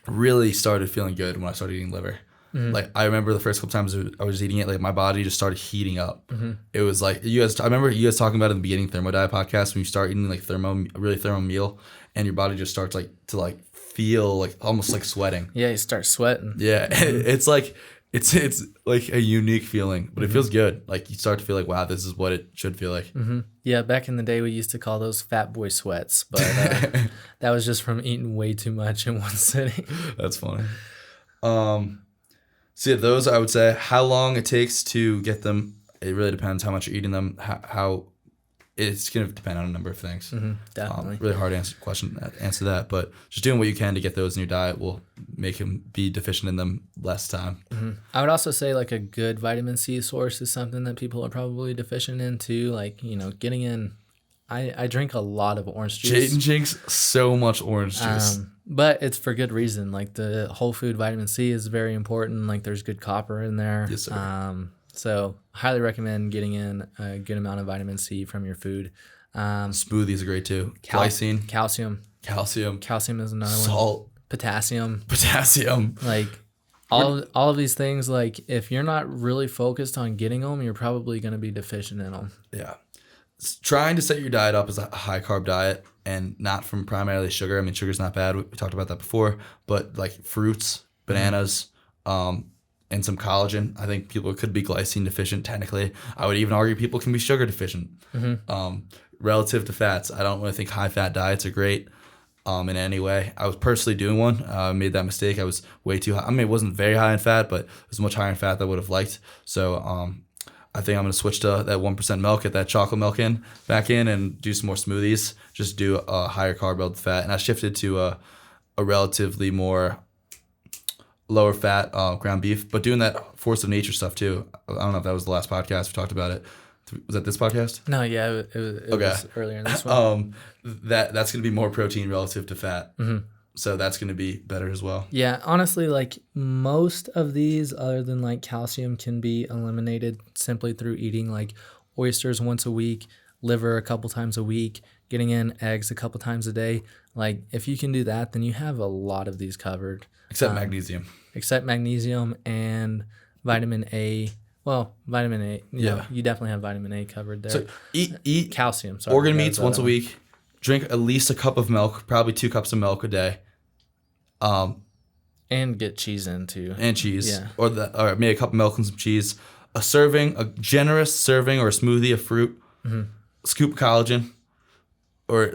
really started feeling good when I started eating liver. Like I remember the first couple times I was eating it, like my body just started heating up. It was like I remember you guys talking about in the beginning Thermodiet podcast, when you start eating like really thermo meal, and your body just starts like to like feel like almost like sweating. Yeah, you start sweating. Yeah, it's like it's like a unique feeling, but it feels good. Like you start to feel like, wow, this is what it should feel like. Yeah, back in the day we used to call those fat boy sweats, but that was just from eating way too much in one sitting. That's funny. So yeah, those I would say. How long it takes to get them, it really depends how much you're eating them, how it's going to depend on a number of things. Definitely. Really hard answer that, but just doing what you can to get those in your diet will make him be deficient in them less time. I would also say like a good vitamin C source is something that people are probably deficient in too. Like, getting in, I drink a lot of orange juice. Jaden drinks so much orange juice. But it's for good reason. Like the whole food vitamin C is very important. Like there's good copper in there. Yes, sir. So highly recommend getting in a good amount of vitamin C from your food. Smoothies are great too. Glycine, Calcium. calcium, Calcium is another one. salt, Potassium. potassium. Like all of these things, like if you're not really focused on getting them, you're probably going to be deficient in them. Yeah. Trying to set your diet up as a high carb diet and not from primarily sugar. I mean, sugar's not bad. We talked about that before, but like fruits, bananas, and some collagen. I think people could be glycine deficient technically. I would even argue people can be sugar deficient. Relative to fats, I don't really think high fat diets are great in any way. I was personally doing one. I made that mistake. I was way too high. I mean, it wasn't very high in fat, but it was much higher in fat than I would have liked. So I think I'm going to switch to that 1% milk, get that chocolate milk back in, and do some more smoothies. Just do a higher carb relative fat. And I shifted to a relatively more lower fat ground beef, but doing that force of nature stuff too. I don't know if that was the last podcast we talked about it. Was that this podcast? No, yeah, it was earlier in this one. That's going to be more protein relative to fat. So that's going to be better as well. Yeah, honestly, like most of these, other than like calcium, can be eliminated simply through eating like oysters once a week, liver a couple times a week, getting in eggs a couple times a day. Like if you can do that, then you have a lot of these covered. Except magnesium. Except magnesium and vitamin A. Well, vitamin A, you definitely have vitamin A covered there. So eat calcium. Sorry, organ meats once a week. Drink at least a cup of milk, probably 2 cups of milk a day. And get cheese in too. And cheese. Yeah. Or maybe a cup of milk and some cheese. A generous serving or a smoothie of fruit. Scoop collagen. Or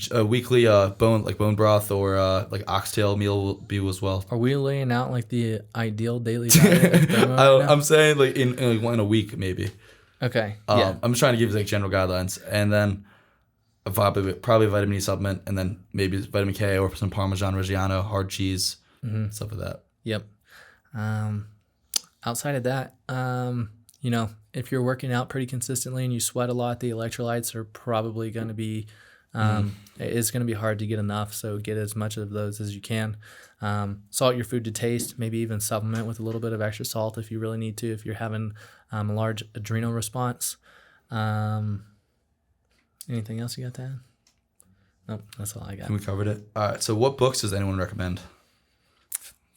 a weekly bone broth or like oxtail meal will be as well. Are we laying out like the ideal daily diet? Of Thermo right now? I'm saying like in a week maybe. Okay. Yeah. I'm trying to give you like general guidelines, and then probably vitamin E supplement, and then maybe vitamin K or some Parmesan Reggiano, hard cheese, stuff like that. Yep. Outside of that, if you're working out pretty consistently and you sweat a lot, the electrolytes are probably going to be. It's going to be hard to get enough, so get as much of those as you can. Salt your food to taste, maybe even supplement with a little bit of extra salt if you really need to, if you're having a large adrenal response. Anything else you got to add? Nope, that's all I got. We covered it. All right, so what books does anyone recommend?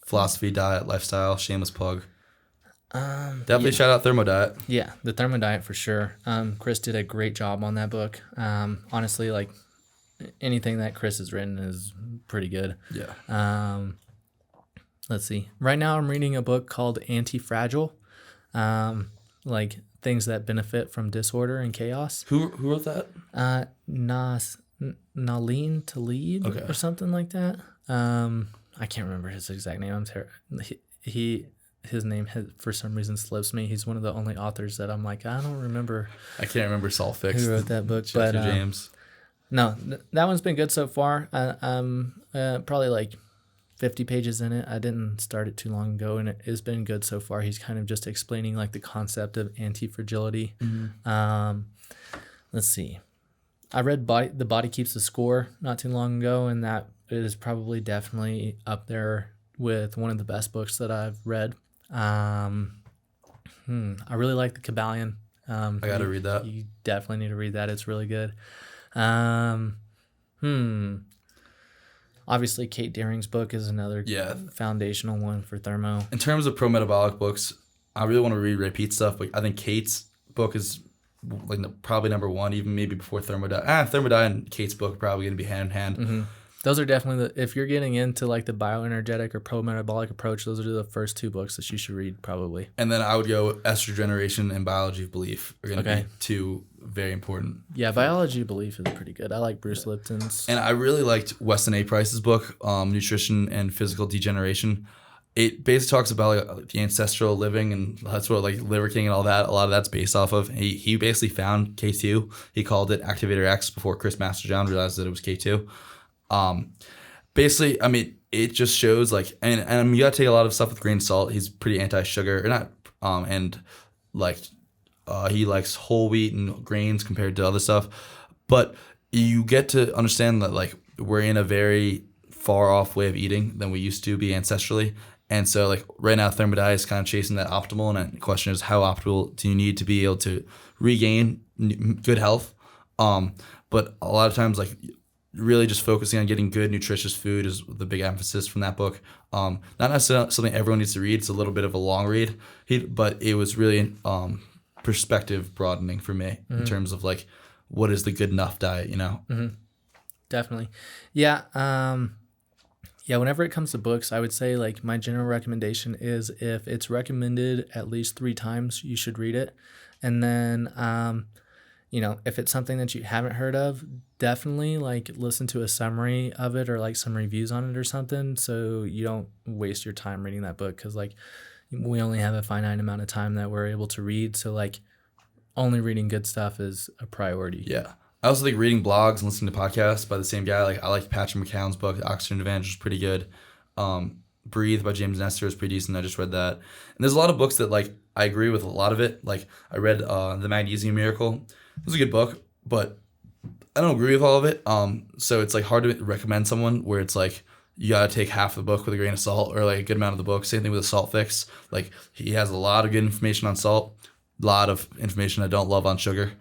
Philosophy, diet, lifestyle, shameless plug. Definitely shout out Thermo Diet. Yeah, the Thermo Diet for sure. Chris did a great job on that book. Honestly, like anything that Chris has written is pretty good. Yeah. Let's see. Right now I'm reading a book called Anti-Fragile. Like things that benefit from disorder and chaos. Who wrote that? Nalin Talib Okay. or something like that. I can't remember his exact name. I'm terrible. His name for some reason slips me. He's one of the only authors that I'm like, I don't remember. I can't remember Salt Fix. Who wrote that book? But But James. no, that one's been good so far. I'm probably like 50 pages in it. I didn't start it too long ago, and it has been good so far. He's kind of just explaining like the concept of anti-fragility. Let's see. I read The Body Keeps the Score not too long ago, and that is probably definitely up there with one of the best books that I've read. I really like The Kabbalion. I got to read that. You definitely need to read that. It's really good. Obviously, Kate Deering's book is another foundational one for Thermo. In terms of pro-metabolic books, I really want to read Ray Peat's stuff, but I think Kate's book is like probably number one, even maybe before Thermo Diet. Thermo Diet and Kate's book are probably going to be hand in hand. Those are definitely if you're getting into like the bioenergetic or pro-metabolic approach, those are the first 2 books that you should read probably. And then I would go Estrogeneration and Biology of Belief are going to be 2 very important. Yeah, Biology of Belief is pretty good. I like Bruce Lipton's. And I really liked Weston A. Price's book, Nutrition and Physical Degeneration. it basically talks about like the ancestral living, and that's what like Liver King and all that. A lot of that's based off of. He basically found K2. He called it Activator X before Chris Masterjohn realized that it was K2. Basically, I mean, it just shows like, and you gotta take a lot of stuff with grain of salt. He's pretty anti-sugar, or not, and like, he likes whole wheat and grains compared to other stuff. But you get to understand that like we're in a very far off way of eating than we used to be ancestrally. And so like right now thermodiet is kind of chasing that optimal, and the question is how optimal do you need to be able to regain good health? But a lot of times like really just focusing on getting good nutritious food is the big emphasis from that book. Not necessarily something everyone needs to read. It's a little bit of a long read, but it was really perspective broadening for me in terms of like what is the good enough diet, you know? Definitely. Yeah. Yeah, whenever it comes to books, I would say like my general recommendation is if it's recommended at least 3 times, you should read it. And then, if it's something that you haven't heard of, definitely like listen to a summary of it or like some reviews on it or something, so you don't waste your time reading that book, because like we only have a finite amount of time that we're able to read. So like only reading good stuff is a priority. Yeah. I also think reading blogs and listening to podcasts by the same guy. Like I like Patrick McCown's book, The Oxygen Advantage, is pretty good. Breathe by James Nestor is pretty decent. I just read that. And there's a lot of books that like I agree with a lot of it. Like I read The Magnesium Miracle. It was a good book, but I don't agree with all of it. So it's like hard to recommend someone where it's like you gotta take half the book with a grain of salt, or like a good amount of the book. Same thing with a Salt Fix. Like he has a lot of good information on salt. A lot of information I don't love on sugar.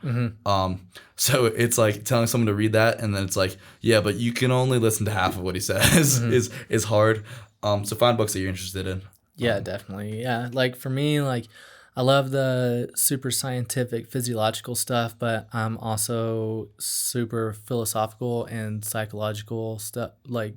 So it's like telling someone to read that, and then it's like, yeah, but you can only listen to half of what he says is hard. So find books that you're interested in. Yeah, definitely. Yeah. Like for me, like I love the super scientific physiological stuff, but I'm also super philosophical and psychological stuff. Like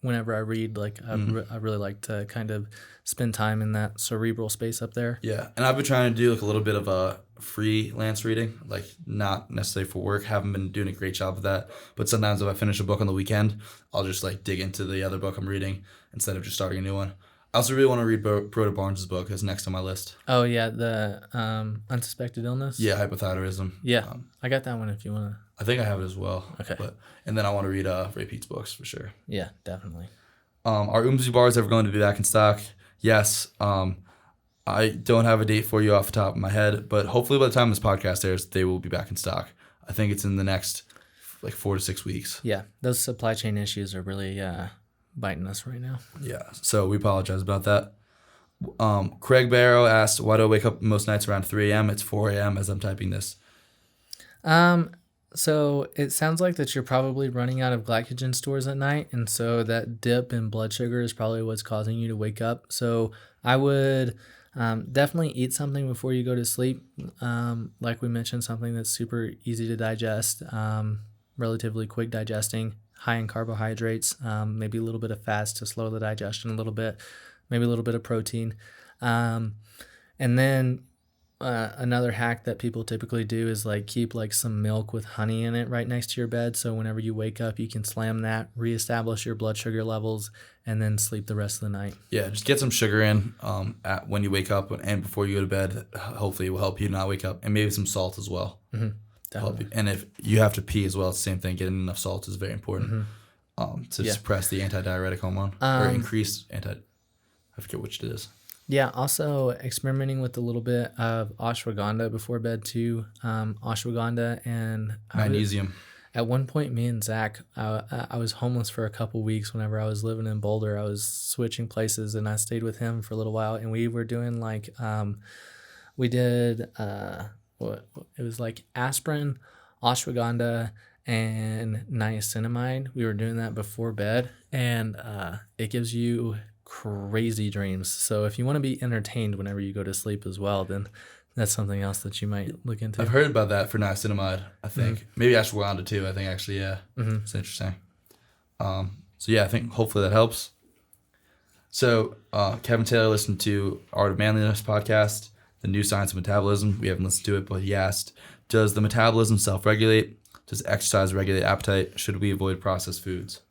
whenever I read, like I really like to kind of spend time in that cerebral space up there. Yeah, and I've been trying to do like a little bit of a freelance reading, like not necessarily for work. Haven't been doing a great job of that, but sometimes if I finish a book on the weekend, I'll just like dig into the other book I'm reading instead of just starting a new one. I also really want to read Broder Barnes' book. It's next on my list. Oh yeah, the unsuspected illness. Yeah, hypothyroidism. Yeah, I got that one if you want to. I think I have it as well. Okay. And then I want to read Ray Peat's books for sure. Yeah, definitely. Are Oomsby bars ever going to be back in stock? Yes. I don't have a date for you off the top of my head, but hopefully by the time this podcast airs, they will be back in stock. I think it's in the next like 4 to 6 weeks. Yeah, those supply chain issues are really biting us right now. Yeah, so we apologize about that. Craig Barrow asked, why do I wake up most nights around 3 a.m.? It's 4 a.m. as I'm typing this. So it sounds like that you're probably running out of glycogen stores at night, and so that dip in blood sugar is probably what's causing you to wake up. So I would definitely eat something before you go to sleep. Like we mentioned, something that's super easy to digest, relatively quick digesting, high in carbohydrates, maybe a little bit of fats to slow the digestion a little bit, maybe a little bit of protein. And then another hack that people typically do is like keep like some milk with honey in it right next to your bed. So whenever you wake up, you can slam that, reestablish your blood sugar levels, and then sleep the rest of the night. Yeah, just get some sugar in when you wake up and before you go to bed. Hopefully it will help you not wake up. And maybe some salt as well. Mm-hmm. Definitely. And if you have to pee as well, it's the same thing. Getting enough salt is very important to suppress the antidiuretic hormone or increase I forget which it is. Yeah, also experimenting with a little bit of ashwagandha before bed too. Ashwagandha and magnesium. At one point, me and Zach, I was homeless for a couple weeks whenever I was living in Boulder. I was switching places, and I stayed with him for a little while, and we were doing like, we did, it was like aspirin, ashwagandha, and niacinamide. We were doing that before bed, and it gives you crazy dreams. So if you want to be entertained whenever you go to sleep as well, then that's something else that you might look into. I've heard about that for niacinamide, I think. Maybe ashwagandha too, I think actually, yeah. It's interesting. So yeah, I think hopefully that helps. So Kevin Taylor listened to Art of Manliness podcast, The New Science of Metabolism. We haven't listened to it, but he asked, does the metabolism self-regulate? Does exercise regulate appetite? Should we avoid processed foods?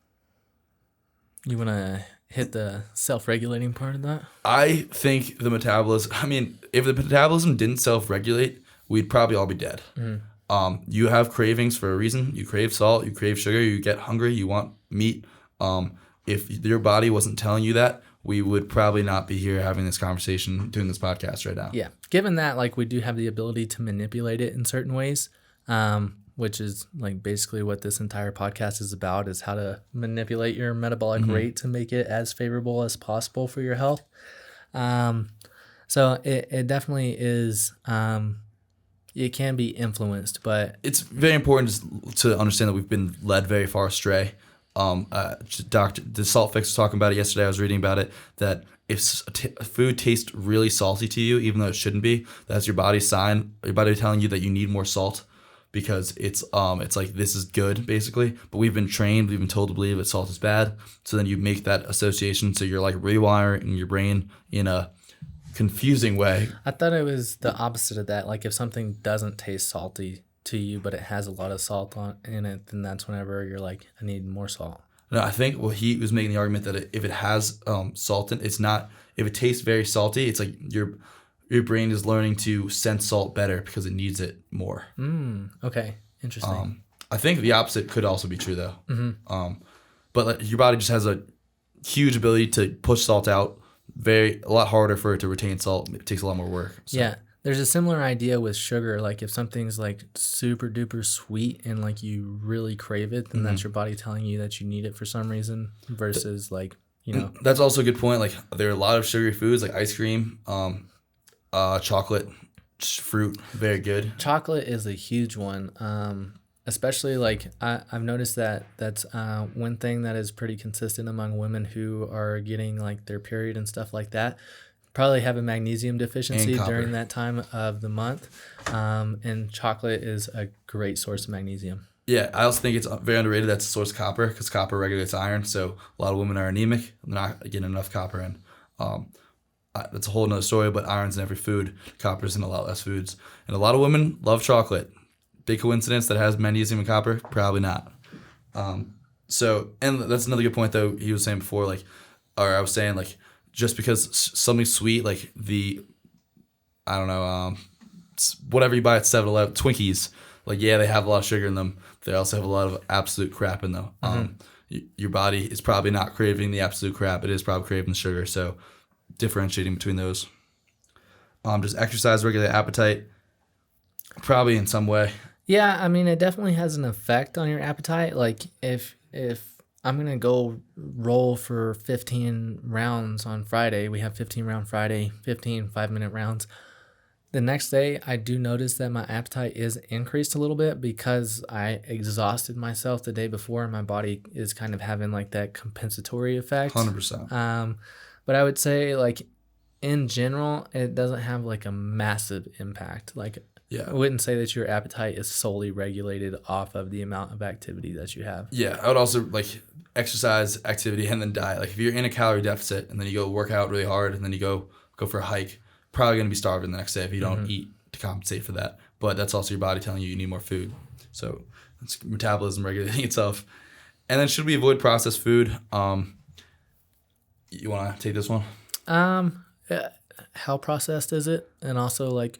You want to hit the self-regulating part of that? I think the metabolism. I mean, if the metabolism didn't self-regulate, we'd probably all be dead. You have cravings for a reason. You crave salt. You crave sugar. You get hungry. You want meat. If your body wasn't telling you that, we would probably not be here having this conversation, doing this podcast right now. Yeah. Given that, like, we do have the ability to manipulate it in certain ways, which is like basically what this entire podcast is about, is how to manipulate your metabolic rate to make it as favorable as possible for your health. So it definitely is, it can be influenced, but It's very important to understand that we've been led very far astray. The Salt Fix was talking about it yesterday. I was reading about it, that if food tastes really salty to you, even though it shouldn't be, that's your body's sign. Your body telling you that you need more salt, because it's like, this is good, basically. But we've been told to believe that salt is bad. So then you make that association. So you're like rewiring your brain in a confusing way. I thought it was the opposite of that. Like, if something doesn't taste salty to you, but it has a lot of salt in it, then that's whenever you're like, I need more salt. No, I think he was making the argument that if it has salt in it, it's not. If it tastes very salty, it's like your brain is learning to sense salt better because it needs it more. Okay, interesting. I think the opposite could also be true though. But like, your body just has a huge ability to push salt out. A lot harder for it to retain salt. It takes a lot more work. So. Yeah. There's a similar idea with sugar. Like, if something's like super duper sweet and like you really crave it, then that's your body telling you that you need it for some reason, versus like, you know. That's also a good point. Like, there are a lot of sugary foods like ice cream, chocolate, fruit, very good. Chocolate is a huge one. Especially like I've noticed that that's one thing that is pretty consistent among women who are getting like their period and stuff like that. Probably have a magnesium deficiency during that time of the month. And chocolate is a great source of magnesium. Yeah, I also think it's very underrated. That's a source of copper, because copper regulates iron. So a lot of women are anemic. They're not getting enough copper in. That's a whole nother story, but iron's in every food. Copper's in a lot less foods. And a lot of women love chocolate. Big coincidence that has magnesium and copper? Probably not. And that's another good point, though, he was saying before, like, or I was saying, like, just because something's sweet, like whatever you buy at 7-Eleven, Twinkies, like, yeah, they have a lot of sugar in them. They also have a lot of absolute crap in them. Your body is probably not craving the absolute crap. It is probably craving the sugar. So differentiating between those. Does exercise regulate appetite? Probably in some way. Yeah, I mean, it definitely has an effect on your appetite. Like, if I'm going to go roll for 15 rounds on Friday, we have 15 round Friday, 15 5-minute rounds. The next day, I do notice that my appetite is increased a little bit because I exhausted myself the day before, and my body is kind of having like that compensatory effect. 100%. But I would say, like, in general, it doesn't have like a massive impact. Like, Yeah. I wouldn't say that your appetite is solely regulated off of the amount of activity that you have. Yeah, I would also like exercise, activity, and then diet. Like, if you're in a calorie deficit and then you go work out really hard and then you go for a hike, probably going to be starving the next day if you don't eat to compensate for that. But that's also your body telling you need more food. So it's metabolism regulating itself. And then, should we avoid processed food? You want to take this one? How processed is it? And also, like,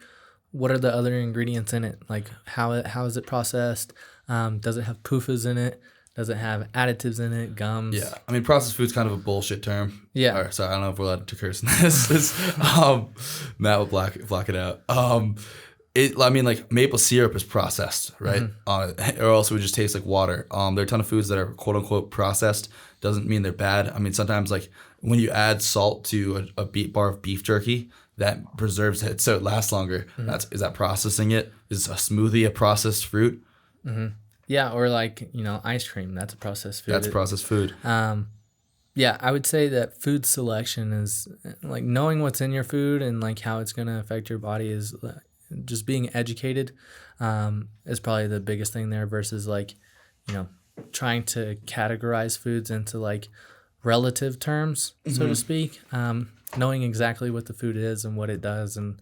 what are the other ingredients in it? Like, how is it processed? Does it have PUFAs in it? Does it have additives in it? Gums? Yeah. I mean, processed food's kind of a bullshit term. Yeah. Or, sorry, I don't know if we're allowed to curse in this. Matt will block it out. I mean, like, maple syrup is processed, right? Or else it would just taste like water. There are a ton of foods that are quote unquote processed. Doesn't mean they're bad. I mean, sometimes, like, when you add salt to a bar of beef jerky, that preserves it so it lasts longer. Is that processing it? Is a smoothie a processed fruit? Yeah, or like, ice cream. That's a processed food. That's processed food. Yeah, I would say that food selection is like knowing what's in your food and like how it's going to affect your body is just being educated is probably the biggest thing there, versus like, trying to categorize foods into like relative terms, so to speak. Knowing exactly what the food is and what it does and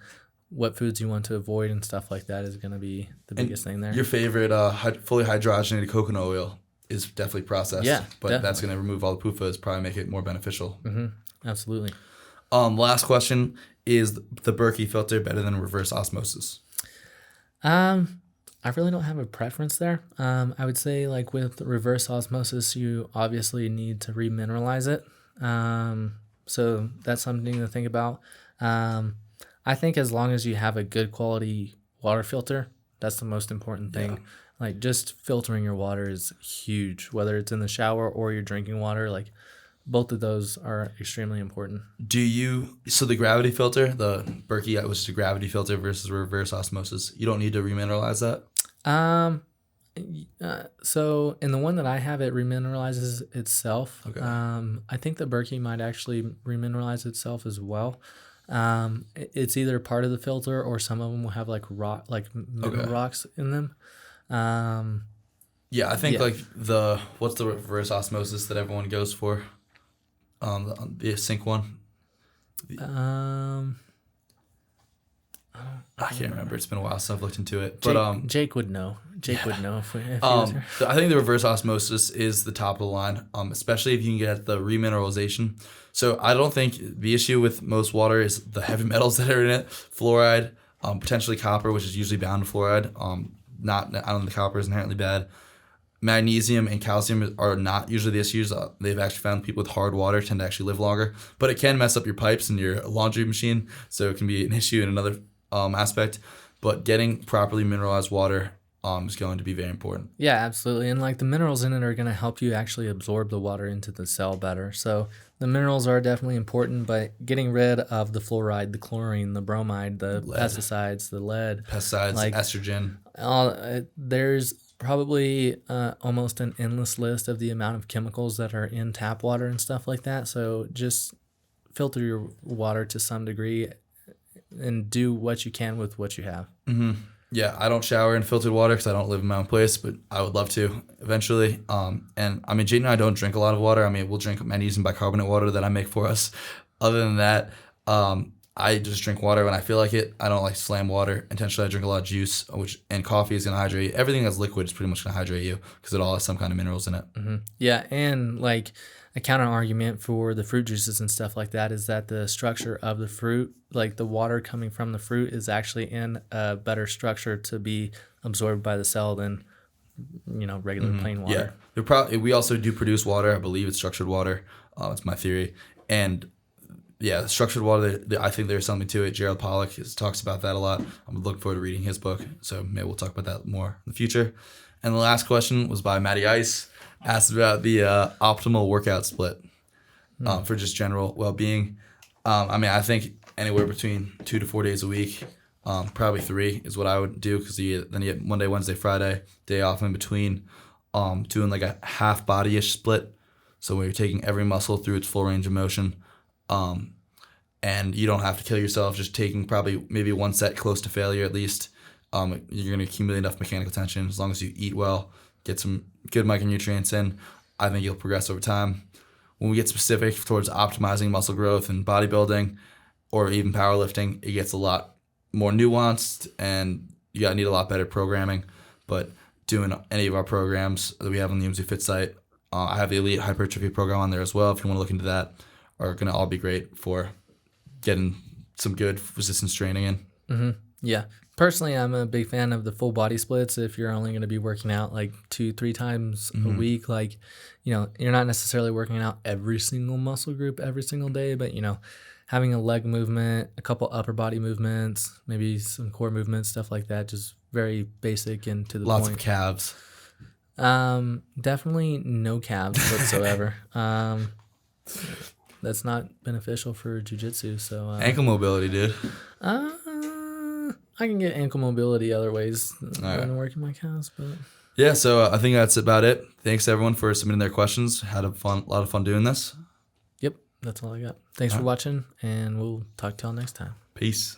what foods you want to avoid and stuff like that is going to be the biggest thing there. Your favorite fully hydrogenated coconut oil is definitely processed. Yeah, but definitely. that's going to remove all the PUFAs, probably make it more beneficial. Absolutely. Last question, is the Berkey filter better than reverse osmosis? I really don't have a preference there. I would say like with reverse osmosis, you obviously need to remineralize it. So that's something to think about. I think as long as you have a good quality water filter, that's the most important thing. Yeah. Like just filtering your water is huge, whether it's in the shower or your drinking water. Like both of those are extremely important. So the gravity filter, the Berkey, which is a gravity filter versus reverse osmosis, you don't need to remineralize that? So in the one that I have, it remineralizes itself. Okay. I think the Berkey might actually remineralize itself as well. It's either part of the filter or some of them will have like rock, like mineral rocks in them. Yeah, I think like what's the reverse osmosis that everyone goes for? The sink one. I can't remember. It's been a while since I've looked into it. But Jake would know. Jake would know if he was here. I think the reverse osmosis is the top of the line, especially if you can get the remineralization. So I don't think the issue with most water is the heavy metals that are in it. Fluoride, potentially copper, which is usually bound to fluoride. I don't think the copper is inherently bad. Magnesium and calcium are not usually the issues. They've actually found people with hard water tend to actually live longer, but it can mess up your pipes and your laundry machine, so it can be an issue in another aspect. But getting properly mineralized water is going to be very important. Yeah, absolutely. And like the minerals in it are going to help you actually absorb the water into the cell better. So the minerals are definitely important, but getting rid of the fluoride, the chlorine, the bromide, the pesticides, the lead, like estrogen. There's probably almost an endless list of the amount of chemicals that are in tap water and stuff like that. So just filter your water to some degree and do what you can with what you have. Mm-hmm. Yeah, I don't shower in filtered water because I don't live in my own place, but I would love to eventually. And I mean, Jade and I don't drink a lot of water. I mean, we'll drink magnesium bicarbonate water that I make for us. Other than that, I just drink water when I feel like it. I don't like slam water. Intentionally, I drink a lot of juice, and coffee is going to hydrate you. Everything that's liquid is pretty much going to hydrate you because it all has some kind of minerals in it. Mm-hmm. Yeah, and like a counter argument for the fruit juices and stuff like that is that the structure of the fruit, like the water coming from the fruit, is actually in a better structure to be absorbed by the cell than regular plain water. Yeah, we also do produce water. I believe it's structured water. It's my theory. And yeah, structured water, I think there's something to it. Gerald Pollack talks about that a lot. I'm looking forward to reading his book, so maybe we'll talk about that more in the future. And the last question was by Matty Ice, asked about the optimal workout split for just general well-being. I mean, I think anywhere between 2 to 4 days a week, probably 3 is what I would do, because then you get Monday, Wednesday, Friday, day off in between, doing like a half body-ish split. So where you're taking every muscle through its full range of motion. And you don't have to kill yourself, just taking probably maybe one set close to failure at least. You're going to accumulate enough mechanical tension. As long as you eat well, get some good micronutrients in, I think you'll progress over time. When we get specific towards optimizing muscle growth and bodybuilding or even powerlifting, it gets a lot more nuanced and you need a lot better programming. But doing any of our programs that we have on the MZ Fit site, I have the Elite Hypertrophy program on there as well, if you want to look into that, are going to all be great for getting some good resistance training in. Mm-hmm. Yeah. Personally, I'm a big fan of the full body splits. If you're only going to be working out like 2-3 times a week, like, you're not necessarily working out every single muscle group every single day, but, having a leg movement, a couple upper body movements, maybe some core movements, stuff like that, just very basic and to the point. Lots of calves. Definitely no calves whatsoever. That's not beneficial for jiu-jitsu. So ankle mobility, dude. I can get ankle mobility other ways than working my calves, but yeah. So I think that's about it. Thanks everyone for submitting their questions. Had a lot of fun doing this. Yep, that's all I got. Thanks for watching, and we'll talk to y'all next time. Peace.